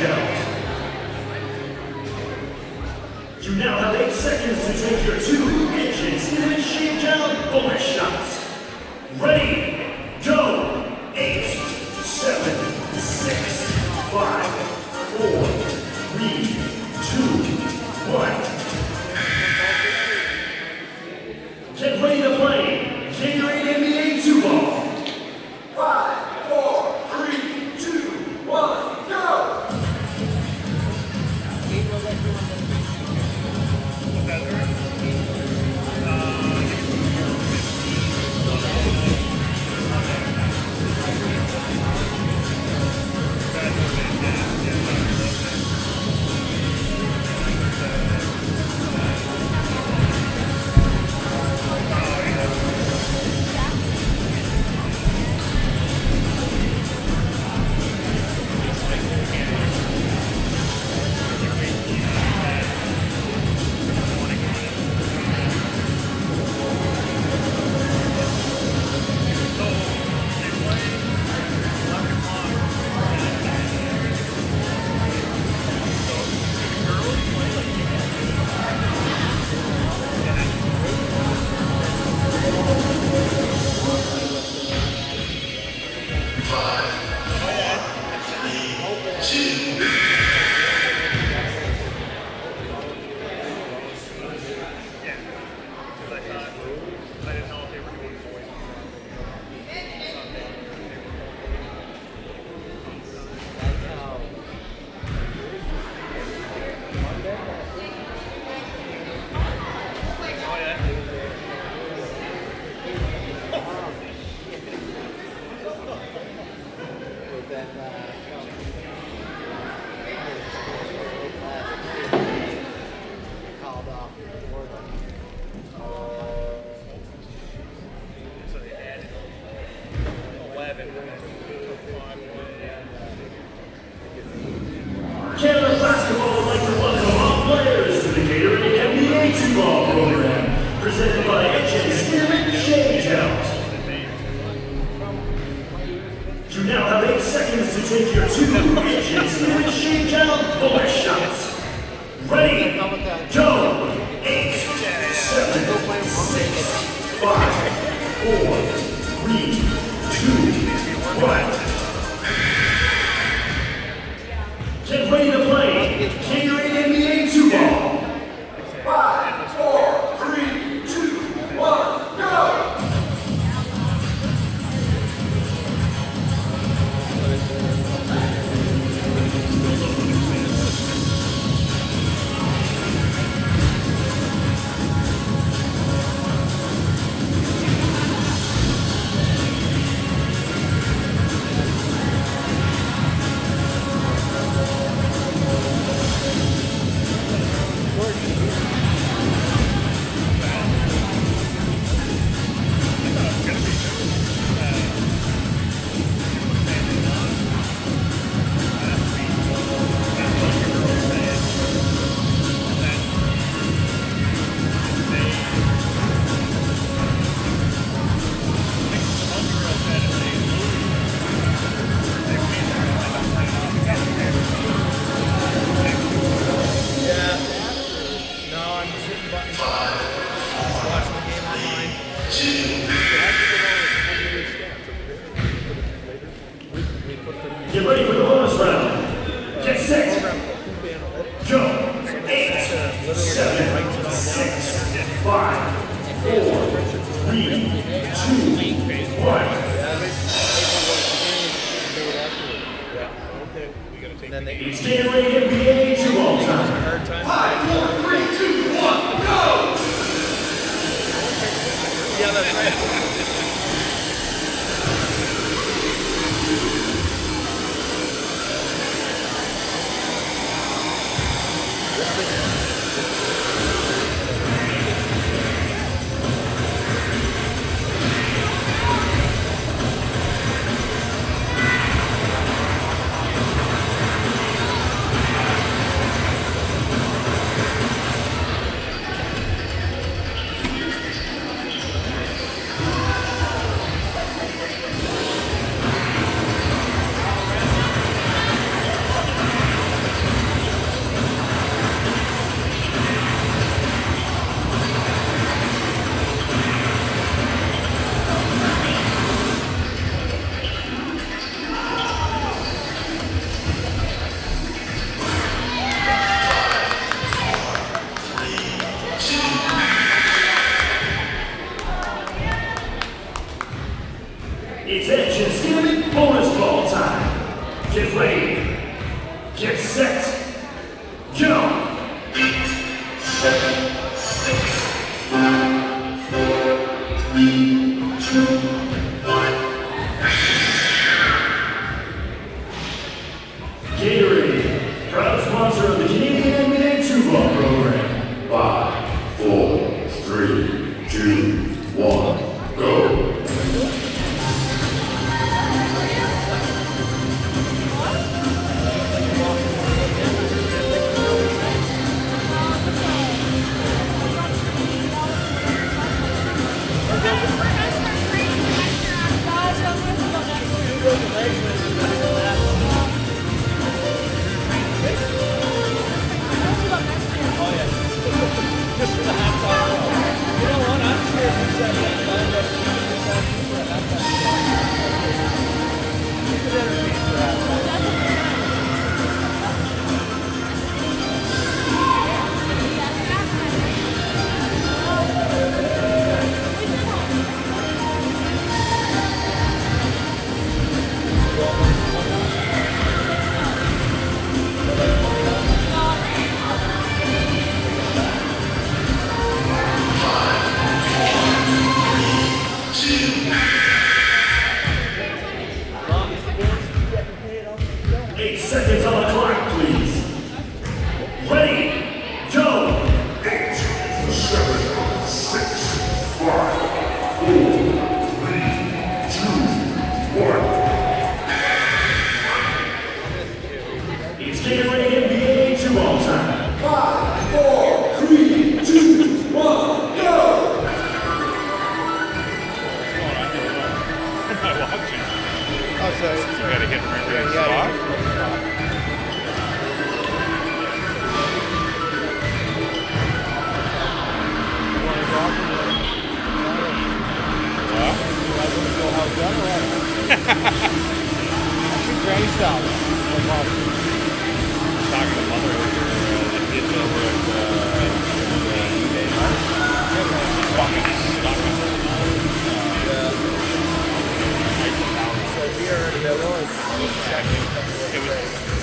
Gym. You now have 8 seconds to take your 2 MVHS Gym bonus shots. Ready, go! 8, 7, 6, 5, 4, 3, 2, 1. Get ready to play Gatorade NBA 2-ball. 5, 4, 3, 2, 1, go! Canada Basketball would like to welcome all players to the Gatorade NBA 2-ball program, presented by MVHS Gym. You now have 8 seconds to take your 2 MVHS bullet shots. Ready, go! 8, 7, 6, 5, 4, 3, 2, 1. Get ready to play Gatorade NBA 2-ball. 5, 4, 3, 2, 1, go! Get ready for the bonus round. Get set. Go. 8, 7, 6, 5, 4, 3, 2, 1. It's Gatorade NBA 2-ball time. 5, 4, 3, 2, 1, go! Yeah, that's right. It's MVHS Gym bonus ball time. Get ready. Get set. Go. 8, 7, 6, 5, 4, 3, 2, 1. Gatorade, proud sponsor of the Canadian NBA 2-ball program. 5, 4, 3, 2, 1, go. Just for the hot dog. You know what? I'm sure if you said that.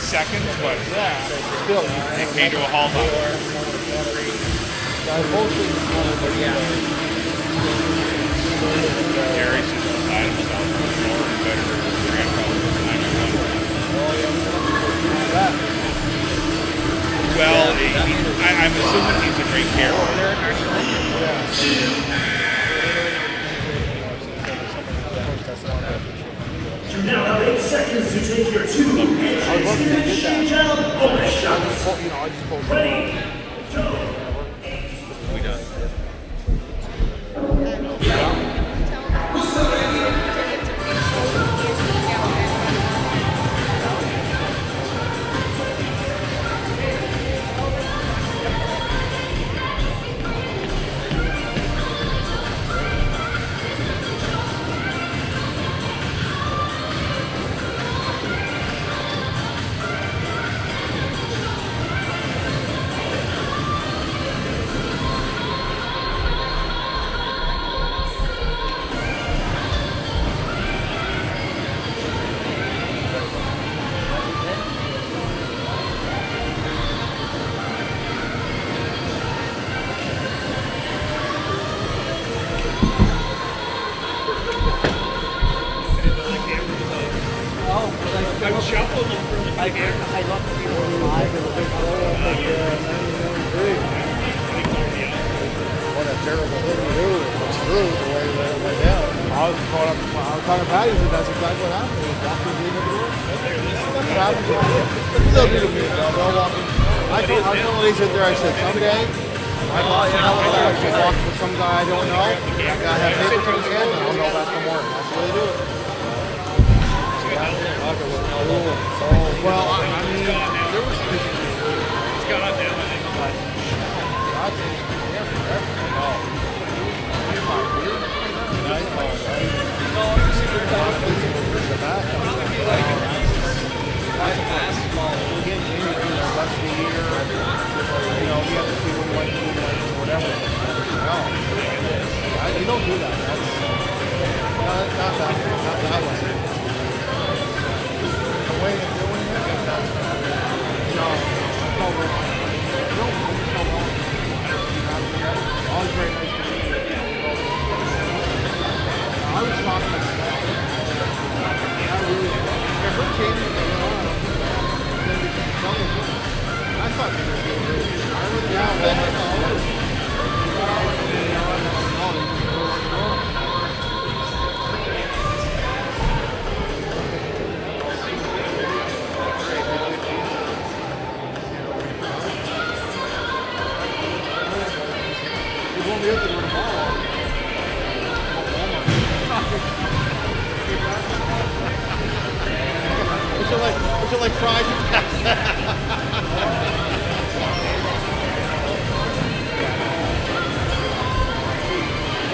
seconds, but Still, it came to a halt on it. Gary's just beside himself for more and better Well, I'm assuming he's a great character. You now have 8 seconds to take your 2 machine gun bonus shots. Ready, go. We done. I love to be live and what a terrible thing to do. It's true the way that it went down. I was talking to Patty, and that's exactly what happened. He walked into the door. That's what happens. They'll do to me. They'll walk in. I told Lisa there, I said, someday, I should walk with some guy I don't know. That guy has papers in his hand, and I'll know about the morning. That's the way they do it. Well, I mean, there was It's gone now, I think. I think yeah, forever. Oh. 25 years? Nice. No, I'm just super proud of it. Basketball. We get injured in the rest of the year. You know, we have to see when we went to whatever. No. You don't do that. That's not that way. The way they're doing it, no, always very nice to meet you. I was talking to Scott. Her-icanes, I thought they were doing good. I really Would you like fries and pasta?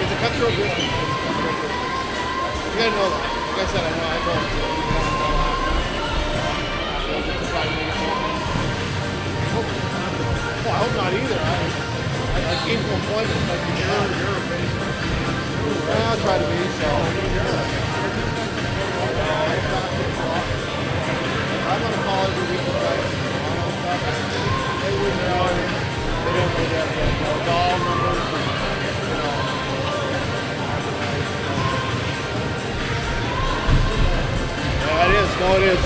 It's a cutthroat business. You gotta know that. Like I said, I told you. Well, I hope not either. I came from employment. Like, you're amazing. Well, I'll try to be, so. I'm going to call every week and try to they wouldn't know it. They don't do that. Doll numbers, you know. Yeah, it is. No, it is.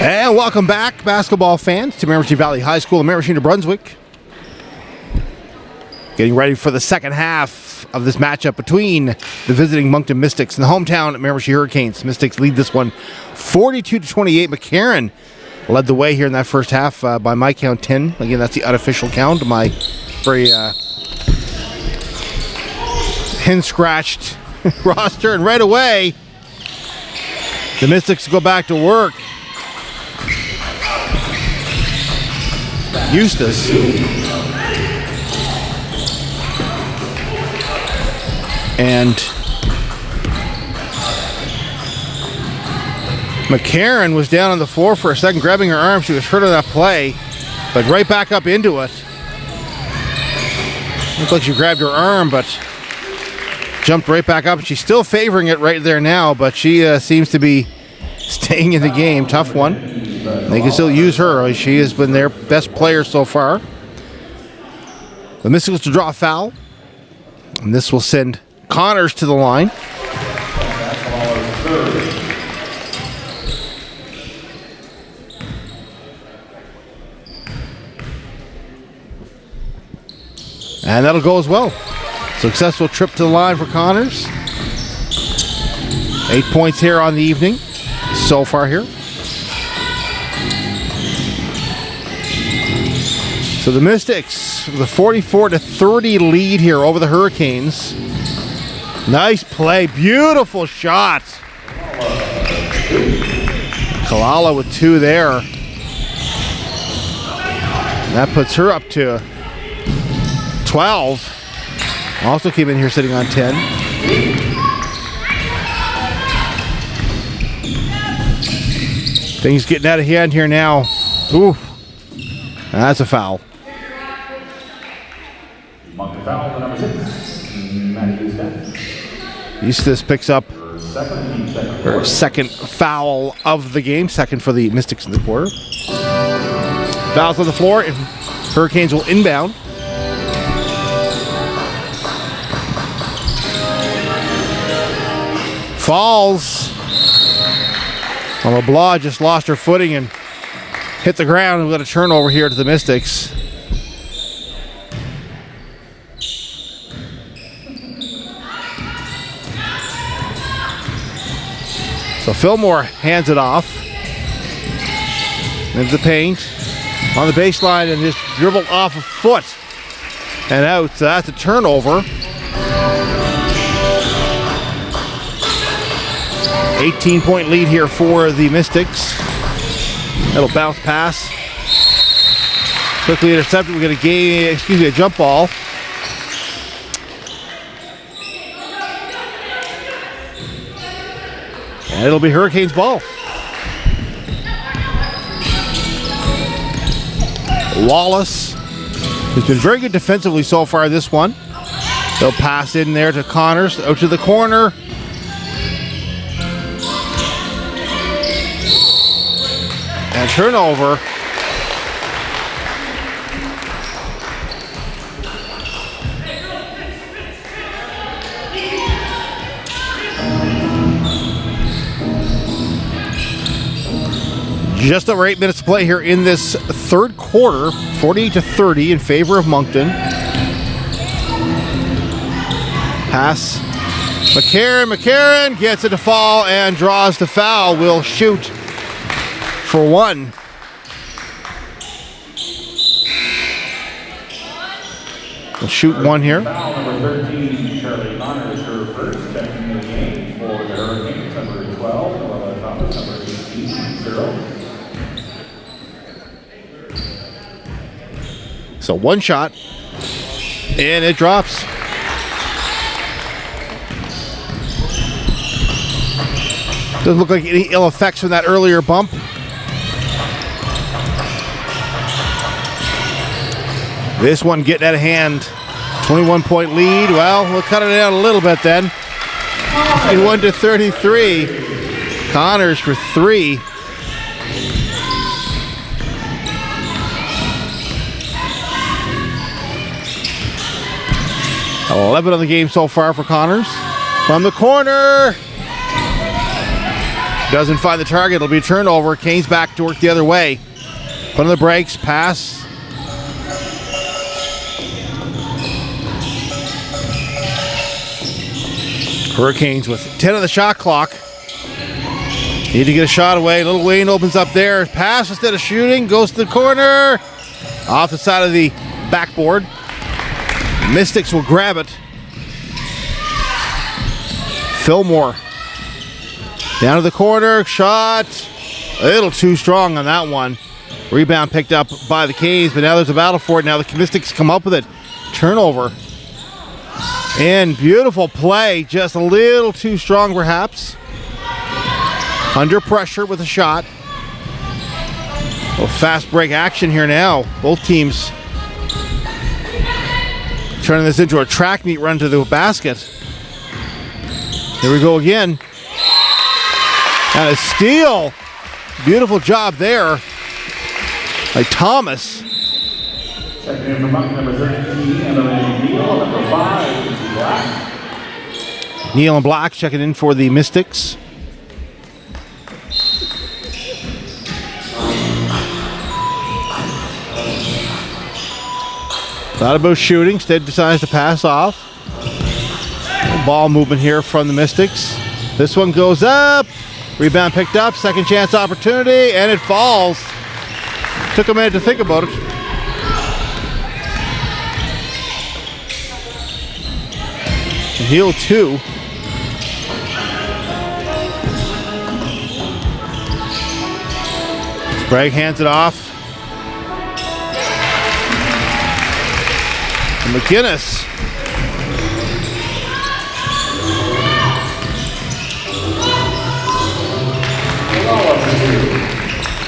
And welcome back, basketball fans, to Miramichi Valley High School in Miramichi, New Brunswick. Getting ready for the second half of this matchup between the visiting Moncton Mystics and the hometown Miramichi Her-icanes. Mystics lead this one 42-28. McCarran led the way here in that first half by my count 10. Again, that's the unofficial count. My very hen-scratched roster. And right away, the Mystics go back to work. Eustace. And McCarran was down on the floor for a second, grabbing her arm. She was hurt on that play, but right back up into it. Looked like she grabbed her arm, but jumped right back up. She's still favoring it right there now, but she seems to be staying in the game. Tough one. They can still use her. She has been their best player so far. The Mystics to draw a foul, and this will send Connors to the line. And that'll go as well. Successful trip to the line for Connors. 8 points here on the evening so far here. So the Mystics with a 44-30 lead here over the Her-icanes. Nice play, beautiful shot. Kalala with 2 there. And that puts her up to 12. Also came in here sitting on 10. Things getting out of hand here now. Ooh, that's a foul. Moncton foul, the number 6. Maddie Eustace. Eustace picks up her second foul of the game, second for the Mystics in the quarter. Fouls on the floor, and Her-icanes will inbound. Falls. Well, LeBlanc just lost her footing and hit the ground. We've got a turnover here to the Mystics. So Fillmore hands it off into the paint on the baseline and just dribbled off a foot and out. So that's a turnover. 18-point lead here for the Mystics. That'll bounce pass. Quickly intercepted. We get a jump ball. And it'll be Her-icanes ball. Wallace, who's been very good defensively so far this one. They'll pass in there to Connors, out to the corner. And turnover. Just over 8 minutes to play here in this third quarter. 48-30 in favor of Moncton. Pass. McCarran gets it to fall and draws the foul. Will shoot for one. We'll shoot one here. Foul number 13, Shirley Connors, her first, checking the game for the Her-icanes, number 12, Noella Thomas, number 18, 0. So one shot, and it drops. Doesn't look like any ill effects from that earlier bump. This one getting out of hand. 21-point lead. Well, we'll cut it down a little bit then. 51-33. Connors for 3. $11 on the game so far for Connors. From the corner. Doesn't find the target. It'll be a turnover. Canes back to work the other way. Put on the brakes. Pass. Her-icanes with 10 on the shot clock. Need to get a shot away. Little Wayne opens up there. Pass instead of shooting. Goes to the corner. Off the side of the backboard. Mystics will grab it. Fillmore. Down to the corner. Shot. A little too strong on that one. Rebound picked up by the Canes, but now there's a battle for it. Now the Mystics come up with it. Turnover. And beautiful play. Just a little too strong perhaps. Under pressure with a shot. A little fast break action here now. Both teams turning this into a track meet run to the basket. Here we go again. And a steal. Beautiful job there by Thomas. Checking in from Moncton, number 13, Emily Neal, number 5, Lindsay Black. Neal and Black checking in for the Mystics. Thought about shooting, instead decides to pass off. Ball movement here from the Mystics. This one goes up. Rebound picked up, second chance opportunity, and it falls. Took a minute to think about it. Heel 2. Sprague hands it off. And McGinnis.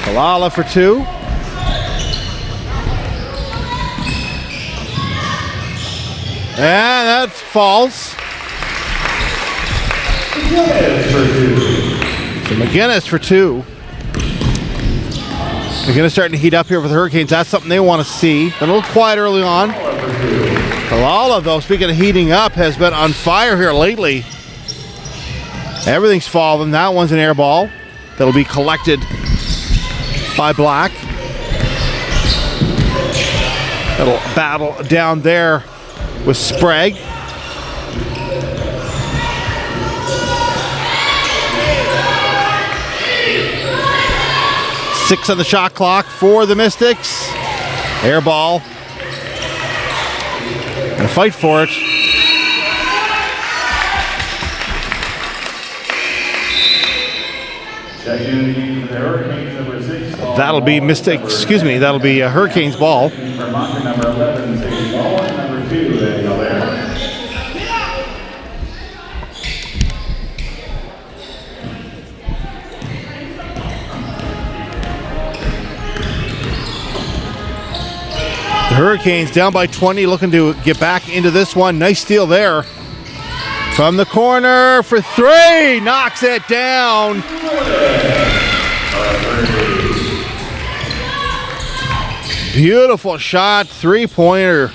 Kalala for 2. And that falls. So McGinnis for 2. McGinnis starting to heat up here for the Her-icanes. That's something they want to see. Been a little quiet early on. Kalala, though, speaking of heating up, has been on fire here lately. Everything's falling. That one's an air ball that'll be collected by Black. Little battle down there with Sprague. Six on the shot clock for the Mystics. Air ball. And fight for it. That'll be that'll be a Her-icanes ball. Number 11, Sadie Ball, number 2, Daniel there. The Her-icanes down by 20, looking to get back into this one. Nice steal there. From the corner for 3, knocks it down. Beautiful shot, 3-pointer.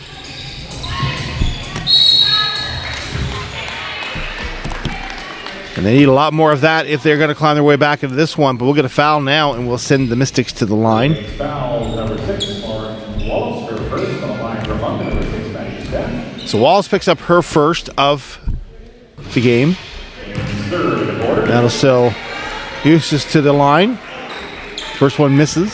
And they need a lot more of that if they're going to climb their way back into this one. But we'll get a foul now, and we'll send the Mystics to the line. Foul number 6 for Wallace, her first on the line for Moncton, number 6, Maggie Steph. So Wallace picks up her first of the game. That'll sell Eustace to the line. First one misses.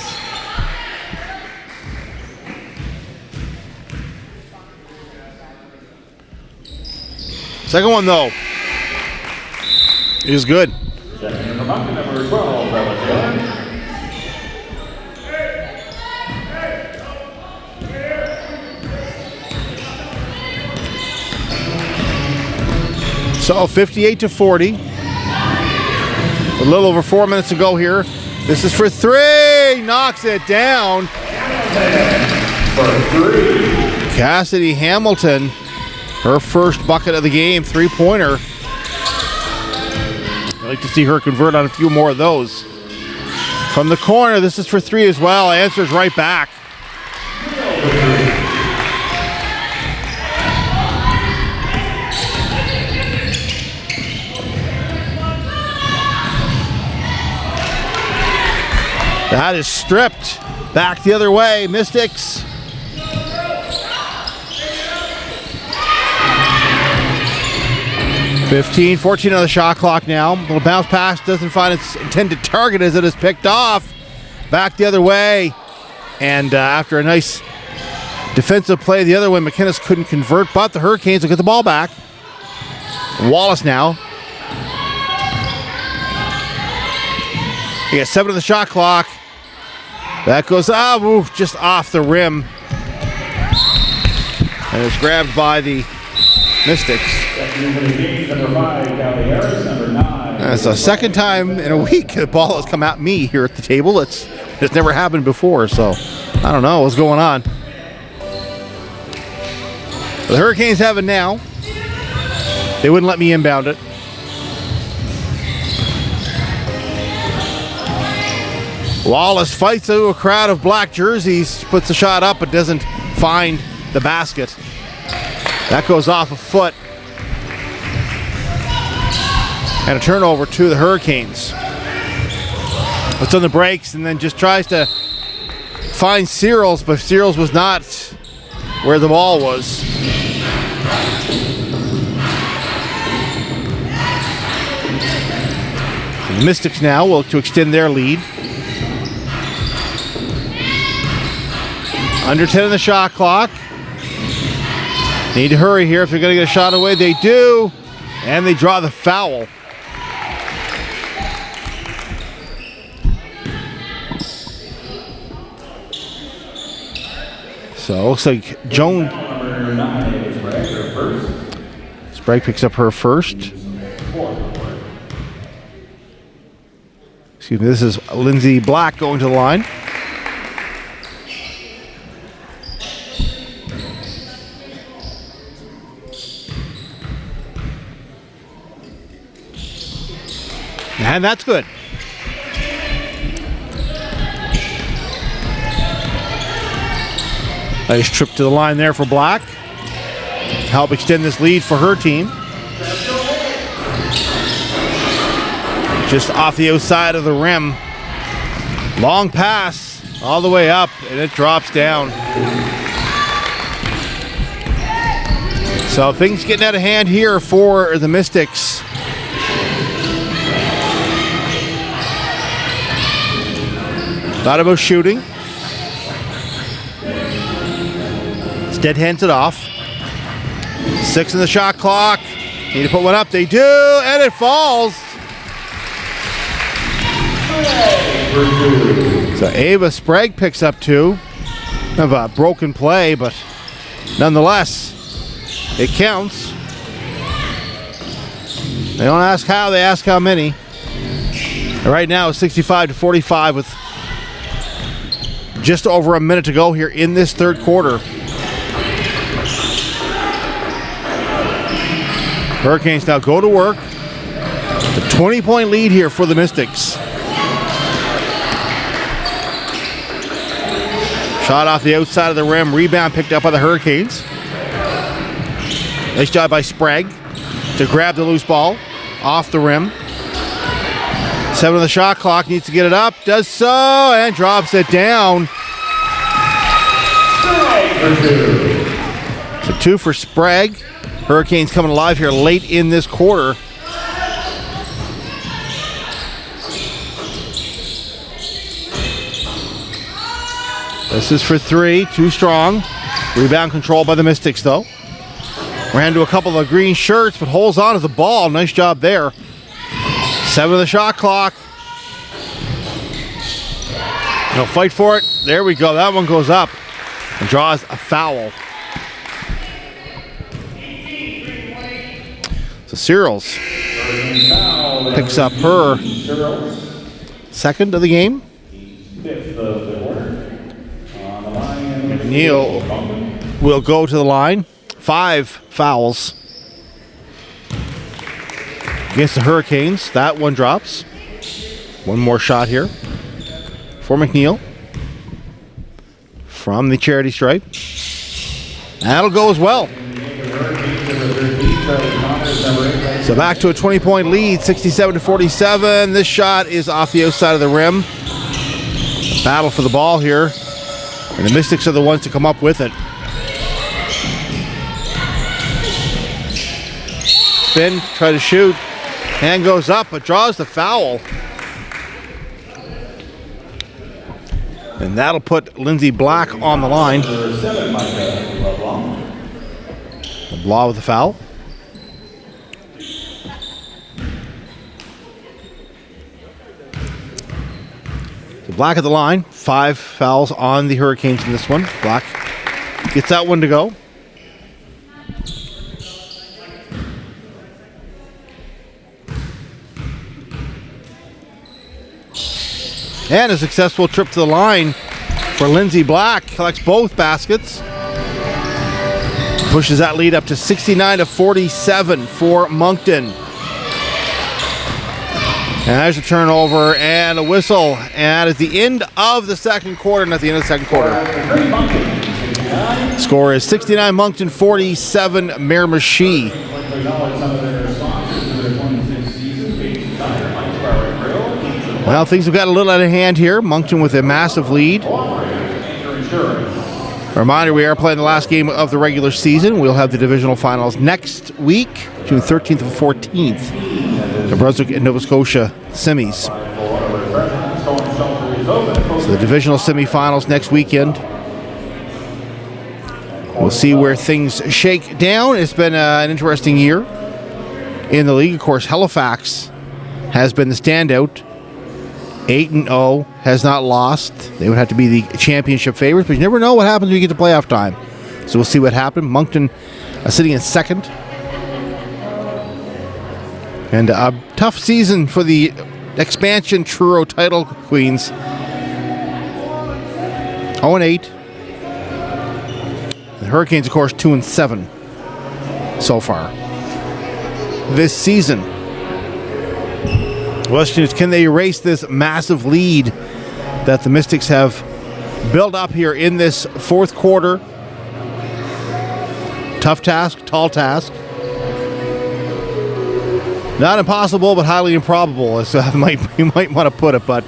Second one, though, is good. Checking from Moncton, number 12, Bella Taylor. So 58-40. A little over 4 minutes to go here. This is for 3. Knocks it down. For 3. Cassidy Hamilton. Her first bucket of the game. 3-pointer. I'd like to see her convert on a few more of those. From the corner, this is for 3 as well. Answers right back. That is stripped. Back the other way, Mystics. 14 on the shot clock now. Little bounce pass doesn't find its intended target as it is picked off. Back the other way. And after a nice defensive play the other way, McInnes couldn't convert, but the Her-icanes will get the ball back. Wallace now. He got 7 on the shot clock. That goes just off the rim. And it's grabbed by the Mystics. That's the second time in a week the ball has come at me here at the table. It's never happened before, so I don't know what's going on. The Her-icanes have it now. They wouldn't let me inbound it. Wallace fights through a crowd of black jerseys, puts the shot up but doesn't find the basket. That goes off a foot. And a turnover to the Her-icanes. It's on the breaks and then just tries to find Searles, but Searles was not where the ball was. The Mystics now will look to extend their lead. Under 10 on the shot clock. Need to hurry here if they're going to get a shot away. They do. And they draw the foul. So it looks like Joan Sprague picks up her first. Excuse me, this is Lindsay Black going to the line. And that's good. Nice trip to the line there for Black. Help extend this lead for her team. Just off the outside of the rim. Long pass all the way up, and it drops down. So things getting out of hand here for the Mystics. Thought about shooting. Dead hands it off. 6 in the shot clock. Need to put one up. They do, and it falls. So Ava Sprague picks up 2. Kind of a broken play, but nonetheless, it counts. They don't ask how, they ask how many. And right now it's 65-45 with just over a minute to go here in this third quarter. Her-icanes now go to work. It's a 20-point lead here for the Mystics. Shot off the outside of the rim. Rebound picked up by the Her-icanes. Nice job by Sprague to grab the loose ball off the rim. 7 on the shot clock. Needs to get it up. Does so and drops it down. So 2 for Sprague. Her-icanes coming alive here late in this quarter. This is for 3, too strong. Rebound control by the Mystics though. Ran to a couple of green shirts, but holds on to the ball. Nice job there. 7 on the shot clock. No, fight for it. There we go. That one goes up and draws a foul. So Searles picks up her second of the game. Neal will go to the line. 5 fouls against the Her-icanes. That one drops. One more shot here for McNeil from the charity stripe. That'll go as well. So back to a 20-point lead, 67-47. This shot is off the outside of the rim. A battle for the ball here. And the Mystics are the ones to come up with it. spin, try to shoot. Hand goes up, but draws the foul. And that'll put Lindsay Black on the line. Number 7, Micah LeBlanc. LeBlanc with the foul. So Black at the line. 5 fouls on the Hurricanes in this one. Black gets that one to go. And a successful trip to the line for Lindsay Black. Collects both baskets. Pushes that lead up to 69-47 for Moncton. And there's a turnover and a whistle. And at the end of the second quarter, not the end of the second quarter. Score is 69 Moncton, 47 Miramichi. Well, things have got a little out of hand here. Moncton with a massive lead. Reminder, we are playing the last game of the regular season. We'll have the divisional finals next week, June 13th and 14th. The Brunswick and Nova Scotia semis. So the divisional semifinals next weekend. We'll see where things shake down. It's been an interesting year in the league. Of course, Halifax has been the standout. 8-0, has not lost. They would have to be the championship favorites, but you never know what happens when you get to playoff time. So we'll see what happens. Moncton sitting in second. And a tough season for the expansion Truro title queens. 0-8. The Hurricanes, of course, 2-7 so far this season. The question is, can they erase this massive lead that the Mystics have built up here in this fourth quarter? Tough task, tall task. Not impossible, but highly improbable, as you might want to put it. But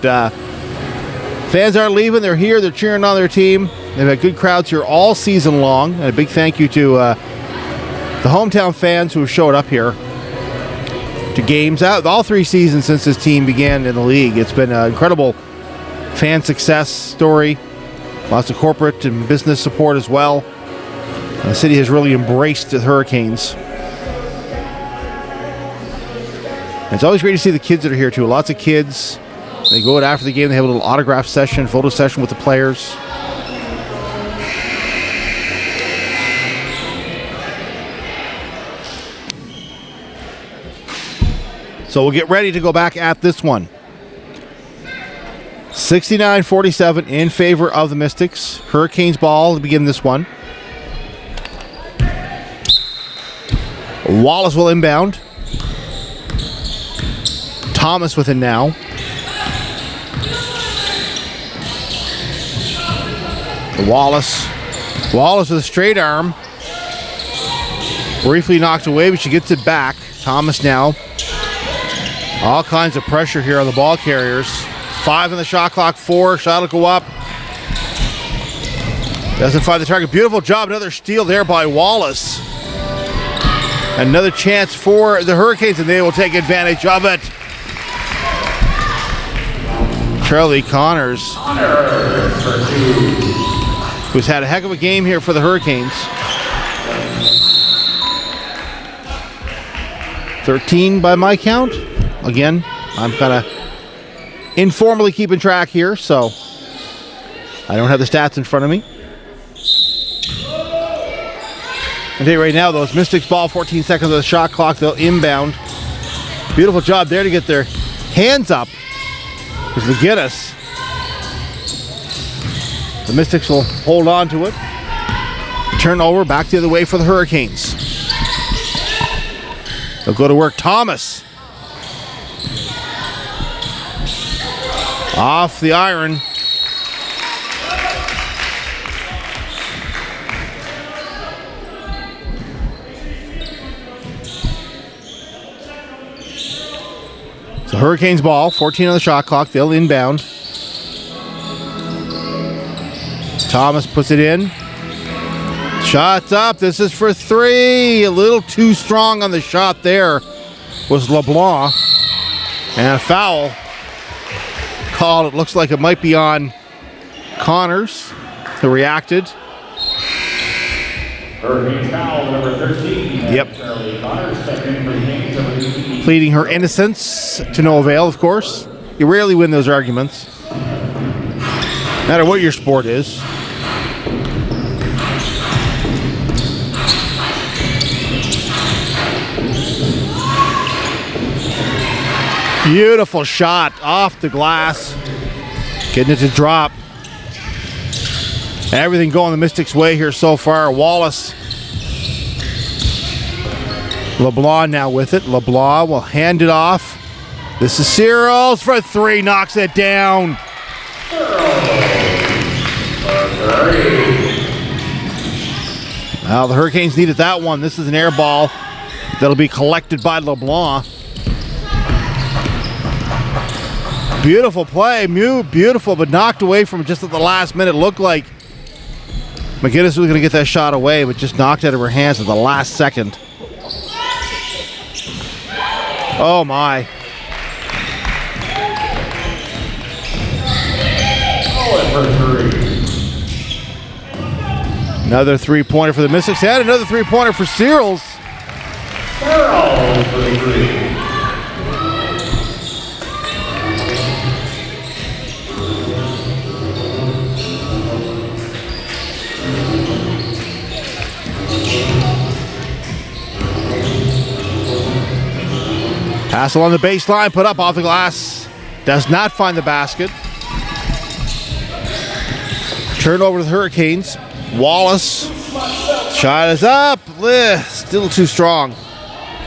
fans aren't leaving. They're here. They're cheering on their team. They've had good crowds here all season long. And a big thank you to the hometown fans who have showed up here to games out all 3 seasons since this team began in the league. It's been an incredible fan success story. Lots of corporate and business support as well. The city has really embraced the Hurricanes. And it's always great to see the kids that are here too. Lots of kids. They go out after the game. They have a little autograph session, photo session with the players. So we'll get ready to go back at this one. 69-47 in favor of the Mystics. Hurricanes ball to begin this one. Wallace will inbound. Thomas with it now. Wallace with a straight arm. Briefly knocked away, but she gets it back. Thomas now. All kinds of pressure here on the ball carriers. 5 on the shot clock, 4. Shot will go up. Doesn't find the target. Beautiful job. Another steal there by Wallace. Another chance for the Hurricanes, and they will take advantage of it. Charlie Connors, who's had a heck of a game here for the Hurricanes. 13 by my count. Again, I'm kind of informally keeping track here, so I don't have the stats in front of me. I'll tell you right now, those Mystics ball, 14 seconds of the shot clock, they'll inbound. Beautiful job there to get their hands up with McGinnis. The Mystics will hold on to it. Turnover back the other way for the Hurricanes. They'll go to work. Thomas. Off the iron. So Hurricanes ball, 14 on the shot clock. They'll inbound. Thomas puts it in. Shot Shot's up. This is for 3. A little too strong on the shot there was LeBlanc. And a foul called. It looks like it might be on Connors, who reacted. Her-icanes foul, number 13. Yep. Charlie Connors stepped in for the Canes, number 18. Pleading her innocence to no avail, of course. You rarely win those arguments, no matter what your sport is. Beautiful shot off the glass. Getting it to drop. Everything going the Mystics' way here so far. Wallace. LeBlanc now with it. LeBlanc will hand it off. This is Searles for 3. Knocks it down. Well, the Her-icanes needed that one. This is an air ball that'll be collected by LeBlanc. Beautiful play, beautiful, but knocked away from just at the last minute. Looked like McGinnis was going to get that shot away, but just knocked it out of her hands at the last second. Oh my. Another 3-pointer for the Mystics, and another 3-pointer for Searles. Pass along the baseline, put up off the glass. Does not find the basket. Turnover to the Her-icanes. Wallace. Shot is up. Still too strong.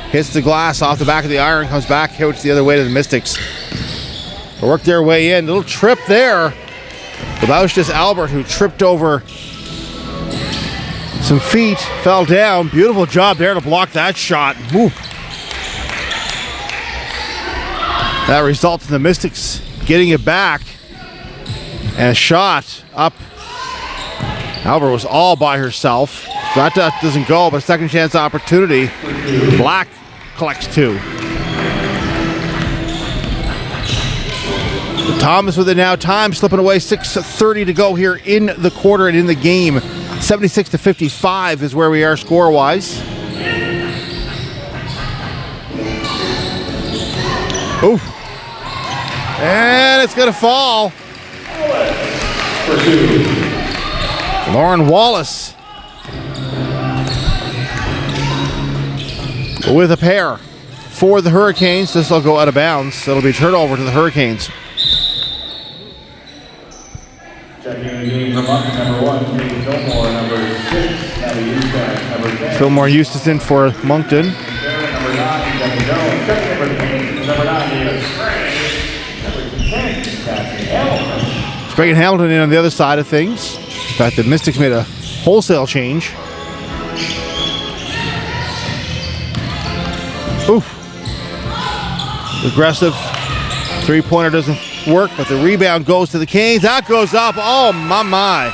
Hits the glass off the back of the iron. Comes back out the other way to the Mystics. They work their way in. Little trip there. But that was just Albert who tripped over some feet. Fell down. Beautiful job there to block that shot. Woo. That results in the Mystics getting it back. And a shot up. Albert was all by herself. That doesn't go, but second chance opportunity. Black collects 2. Thomas with it now. Time slipping away. 6:30 to go here in the quarter and in the game. 76-55 is where we are score-wise. Oof. And it's going to fall. Lauren Wallace with a pair for the Her-icanes. This will go out of bounds. It'll be turnover to the Her-icanes. Checking in the game for Moncton, number 1, Katie Fillmore, number 6, Abby Eustace, number 10. Fillmore Eustace in for Moncton. Number 9, Devin Jones. Checking in for the Canes, number 9, David Sprague. Number 10, Cassie Hamilton. Sprague and Hamilton in on the other side of things. In fact, the Mystics made a wholesale change. Oof. Aggressive. 3-pointer doesn't work, but the rebound goes to the Canes. That goes up. Oh, my.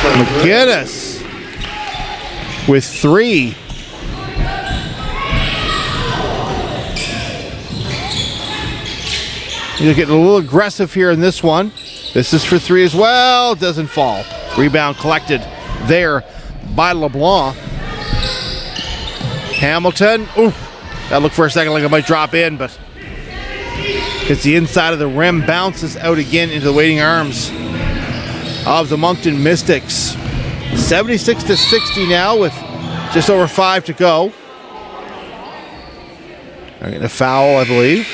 McGinnis with 3. You're getting a little aggressive here in this one. This is for 3 as well. Doesn't fall. Rebound collected there by LeBlanc. Hamilton. Oof. That looked for a second like it might drop in, but hits the inside of the rim. Bounces out again into the waiting arms of the Moncton Mystics. 76-60 now with just over 5 to go. They're getting a foul, I believe.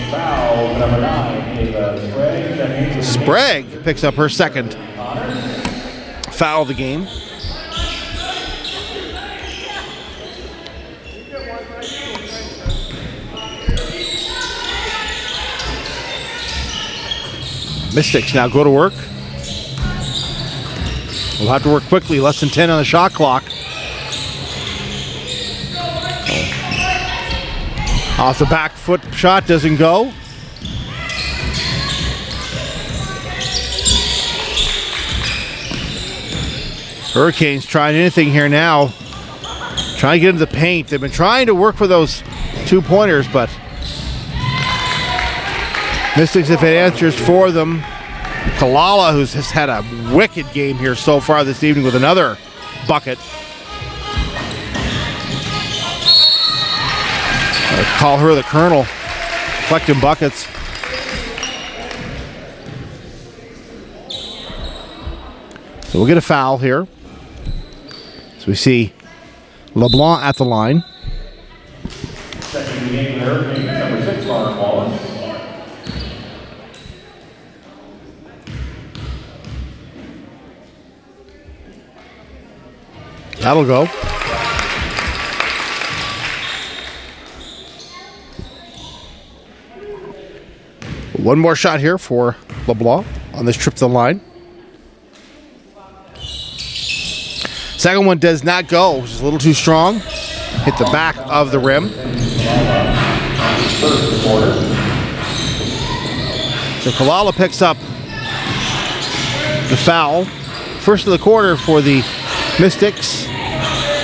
Foul, number 9, Ava Sprague. Sprague picks up her second foul of the game. Mystics now go to work. We'll have to work quickly, less than 10 on the shot clock. Off the back foot shot, doesn't go. Her-icanes trying anything here now. Trying to get into the paint. They've been trying to work for those 2-pointers, but Mystics have had answers for them. Kalala, who's just had a wicked game here so far this evening with another bucket. I call her the Colonel, collecting buckets. So we'll get a foul here. So we see LeBlanc at the line. Second in the game, the Her-icanes, number 6, Lauren Wallace. That'll go. One more shot here for LeBlanc on this trip to the line. Second one does not go, which is a little too strong. Hit the back of the rim. So Kalala picks up the foul. First of the quarter for the Mystics.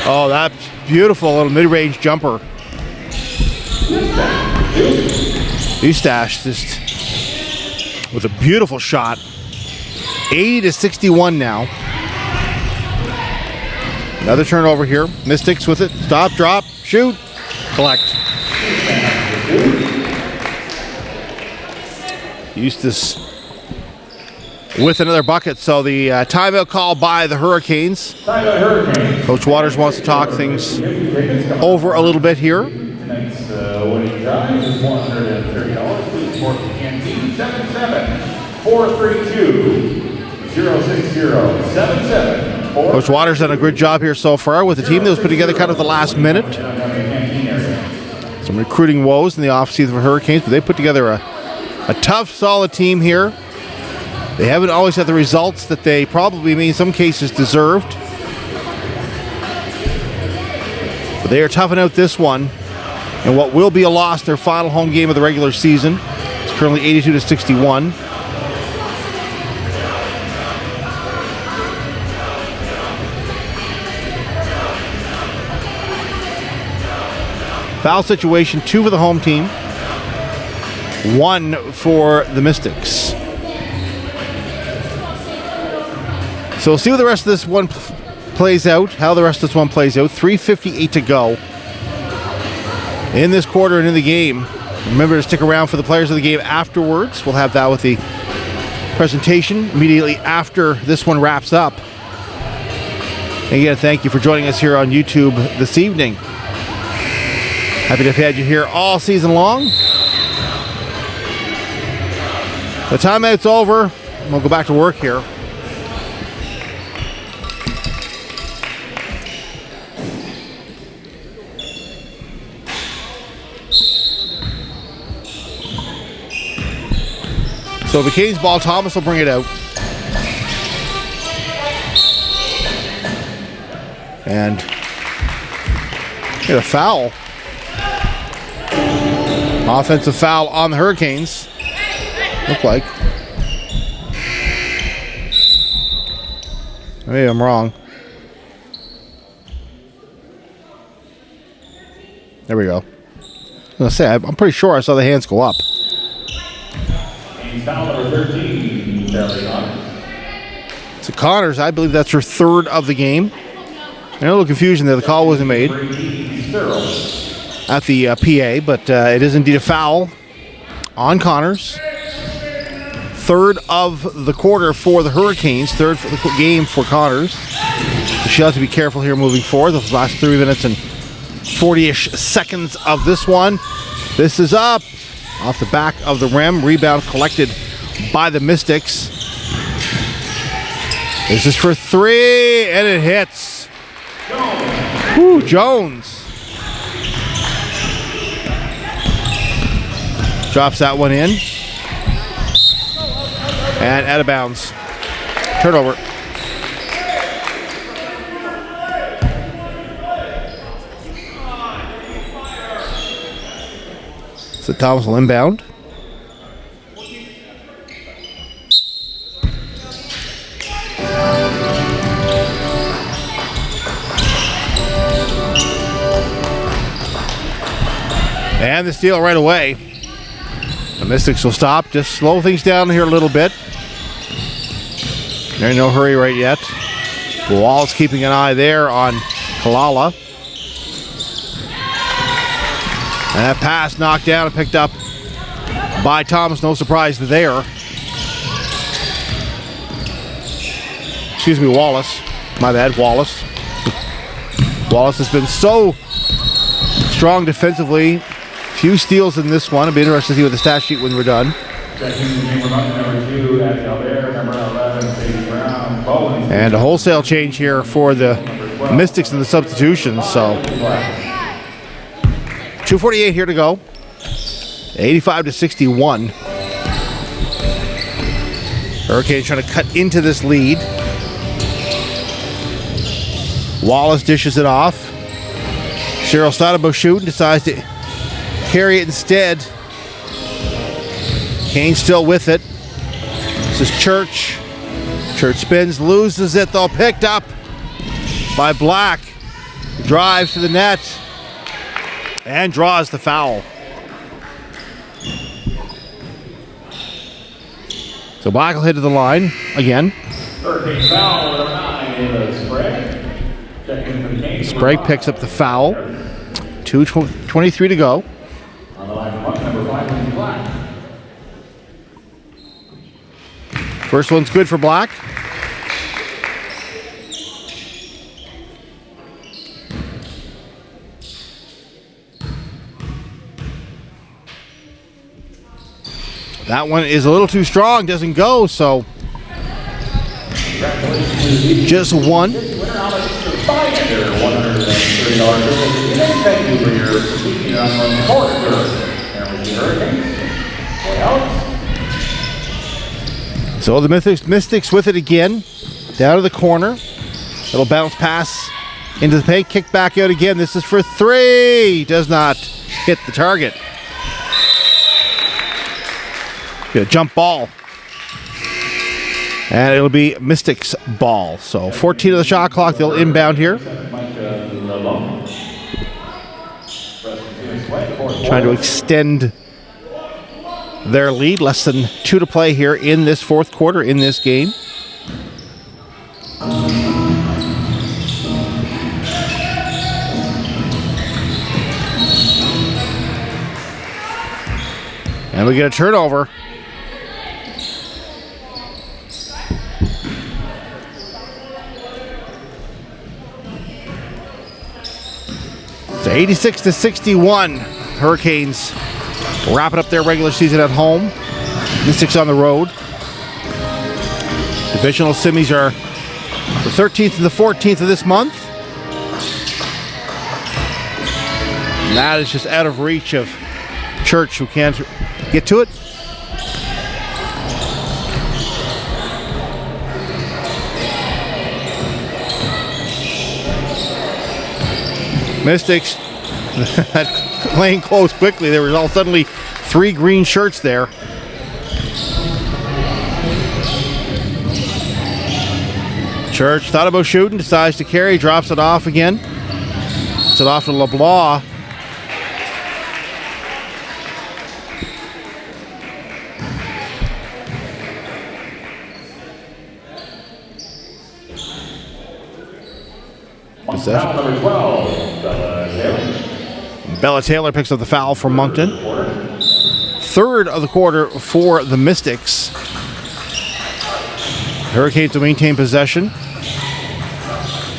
Oh, that's beautiful little mid-range jumper. Eustache just with a beautiful shot. 80-61 now. Another turnover here. Mystics with it. Stop, drop, shoot, collect. Eustace with another bucket. So the timeout call by the Her-icanes. Timeout Her-icanes. Coach Waters wants to talk things over a little bit here. Tonight's winning prize is $130. Please support the canteen. 77432-06077. Coach Waters done a good job here so far with the team that was put together kind of the last minute. Some recruiting woes in the offseason for Her-icanes, but they put together a tough, solid team here. They haven't always had the results that they probably, in some cases, deserved. But they are toughing out this one in what will be a loss, their final home game of the regular season. It's currently 82-61. Foul situation, 2 for the home team, 1 for the Mystics. So we'll see what the rest of this one plays out, how the rest of this one plays out. 3:58 to go in this quarter and in the game. Remember to stick around for the players of the game afterwards. We'll have that with the presentation immediately after this one wraps up. And again, thank you for joining us here on YouTube this evening. Happy to have had you here all season long. The timeout's over. We'll go back to work here. So McCain's ball, Thomas will bring it out. And get a foul. Offensive foul on the Her-icanes. Look like. Maybe I'm wrong. There we go. I was gonna say, I'm pretty sure I saw the hands go up. Foul number 13, Charlie Connors. So Connors, I believe that's her 3rd of the game. A little confusion there. The call wasn't made at the PA, but it is indeed a foul on Connors. 3rd of the quarter for the Her-icanes. 3rd for the game for Connors. So she'll have to be careful here moving forward. Those last 3 minutes and 40-ish seconds of this one. This is up. Off the back of the rim. Rebound collected by the Mystics. This is for 3, and it hits. Woo, Jones. Drops that one in. And out of bounds. Turnover. So Thomas will inbound. And the steal right away. The Mystics will stop, just slow things down here a little bit. There's no hurry right yet. Wallace keeping an eye there on Kalala. And that pass knocked down and picked up by Thomas. No surprise there. Excuse me, Wallace. My bad, Wallace. Wallace has been so strong defensively. Few steals in this one. I'll be interested to see what the stat sheet when we're done. And a wholesale change here for the Mystics and the substitutions. So 2:48 here to go. 85-61. Hurricanes trying to cut into this lead. Wallace dishes it off. Cyril Stadabo shooting, decides to carry it instead. Kane still with it. This is Church. Church spins, loses it though, picked up by Black. Drives to the net and draws the foul. So Black will hit to the line again. Hurricane foul number 9 is Sprague. Checking in for the Canes. Sprague picks up the foul. 2:23 to go. On the line for Moncton, number 5 is Black. First one's good for Black. That one is a little too strong, doesn't go, so just one. So the Mystics with it again, down to the corner. Little bounce pass into the paint, kick back out again. This is for three. Does not hit the target. Good jump ball. And it'll be Mystics ball. So 14 of the shot clock, they'll inbound here. Trying to extend their lead. Less than 2 to play here in this fourth quarter in this game. And we get a turnover. It's 86-61. Hurricanes wrapping up their regular season at home. Mystics on the road. Divisional semis are the 13th and the 14th of this month. And that is just out of reach of Church, who can't get to it. Mystics playing close quickly. There was all suddenly 3 green shirts there. Church thought about shooting, decides to carry, drops it off again. Puts it off to LeBlanc. Foul number 12, Bella Taylor picks up the foul from Moncton. Third of the quarter for the Mystics. Hurricanes will maintain possession.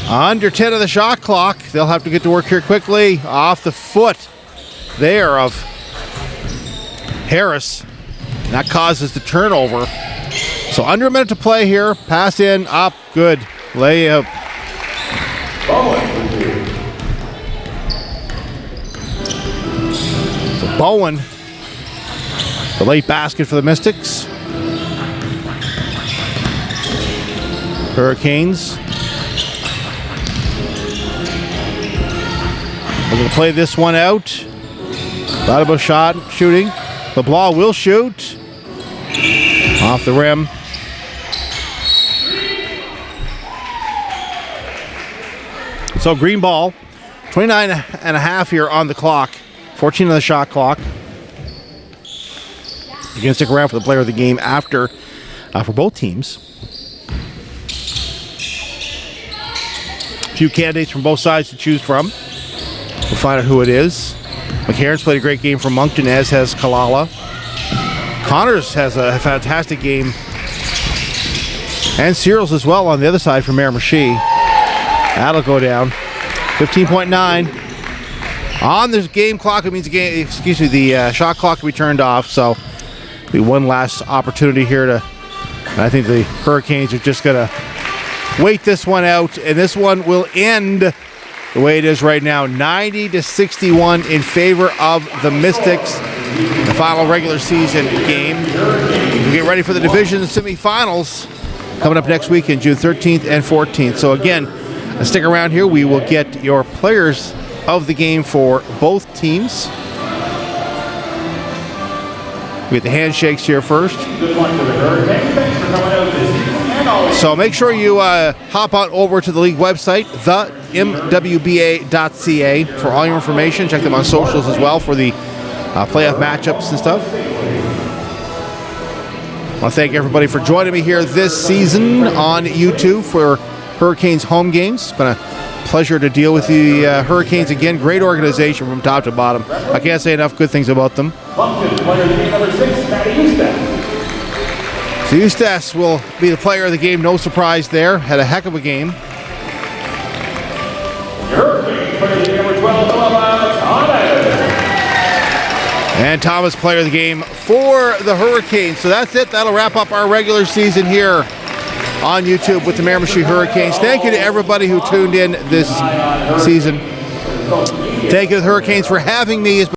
Under 10 of the shot clock. They'll have to get to work here quickly. Off the foot there of Harris. And that causes the turnover. So under a minute to play here. Pass in, up, good. Layup. So Bowen, the late basket for the Mystics. Hurricanes. We're going to play this one out. Valuable shot, shooting. LeBlanc will shoot. Off the rim. So green ball. 29 and a half here on the clock. 14 on the shot clock. You can stick around for the player of the game after for both teams. A few candidates from both sides to choose from. We'll find out who it is. McCarron's played a great game for Moncton, as has Kalala. Connors has a fantastic game. And Searles as well on the other side for Miramichi. That'll go down. 15.9. On the game clock, it means the shot clock will be turned off. So be one last opportunity here to. And I think the Her-icanes are just gonna wait this one out, and this one will end the way it is right now, 90-61 in favor of the Mystics. The final regular season game. We get ready for the division semifinals coming up next weekend, June 13th and 14th. So again, stick around here. We will get your players of the game for both teams. We get the handshakes here first. Good luck to the Her-icanes. Thanks for coming out this evening. And always. So make sure you hop on over to the league website, themwba.ca, for all your information. Check them on socials as well for the playoff matchups and stuff. I want to thank everybody for joining me here this season on YouTube for Her-icanes home games. It's been a pleasure to deal with the Her-icanes again. Great organization from top to bottom. I can't say enough good things about them. Moncton, player of the game number 6, Matty Eustace. So Eustace will be the player of the game. No surprise there. Had a heck of a game. Her-icanes, player of the game number 12, Thomas. And Thomas, player of the game for the Her-icanes. So that's it. That'll wrap up our regular season here on YouTube with the Miramichi Her-icanes. Thank you to everybody who tuned in this season. Thank you to the Her-icanes for having me.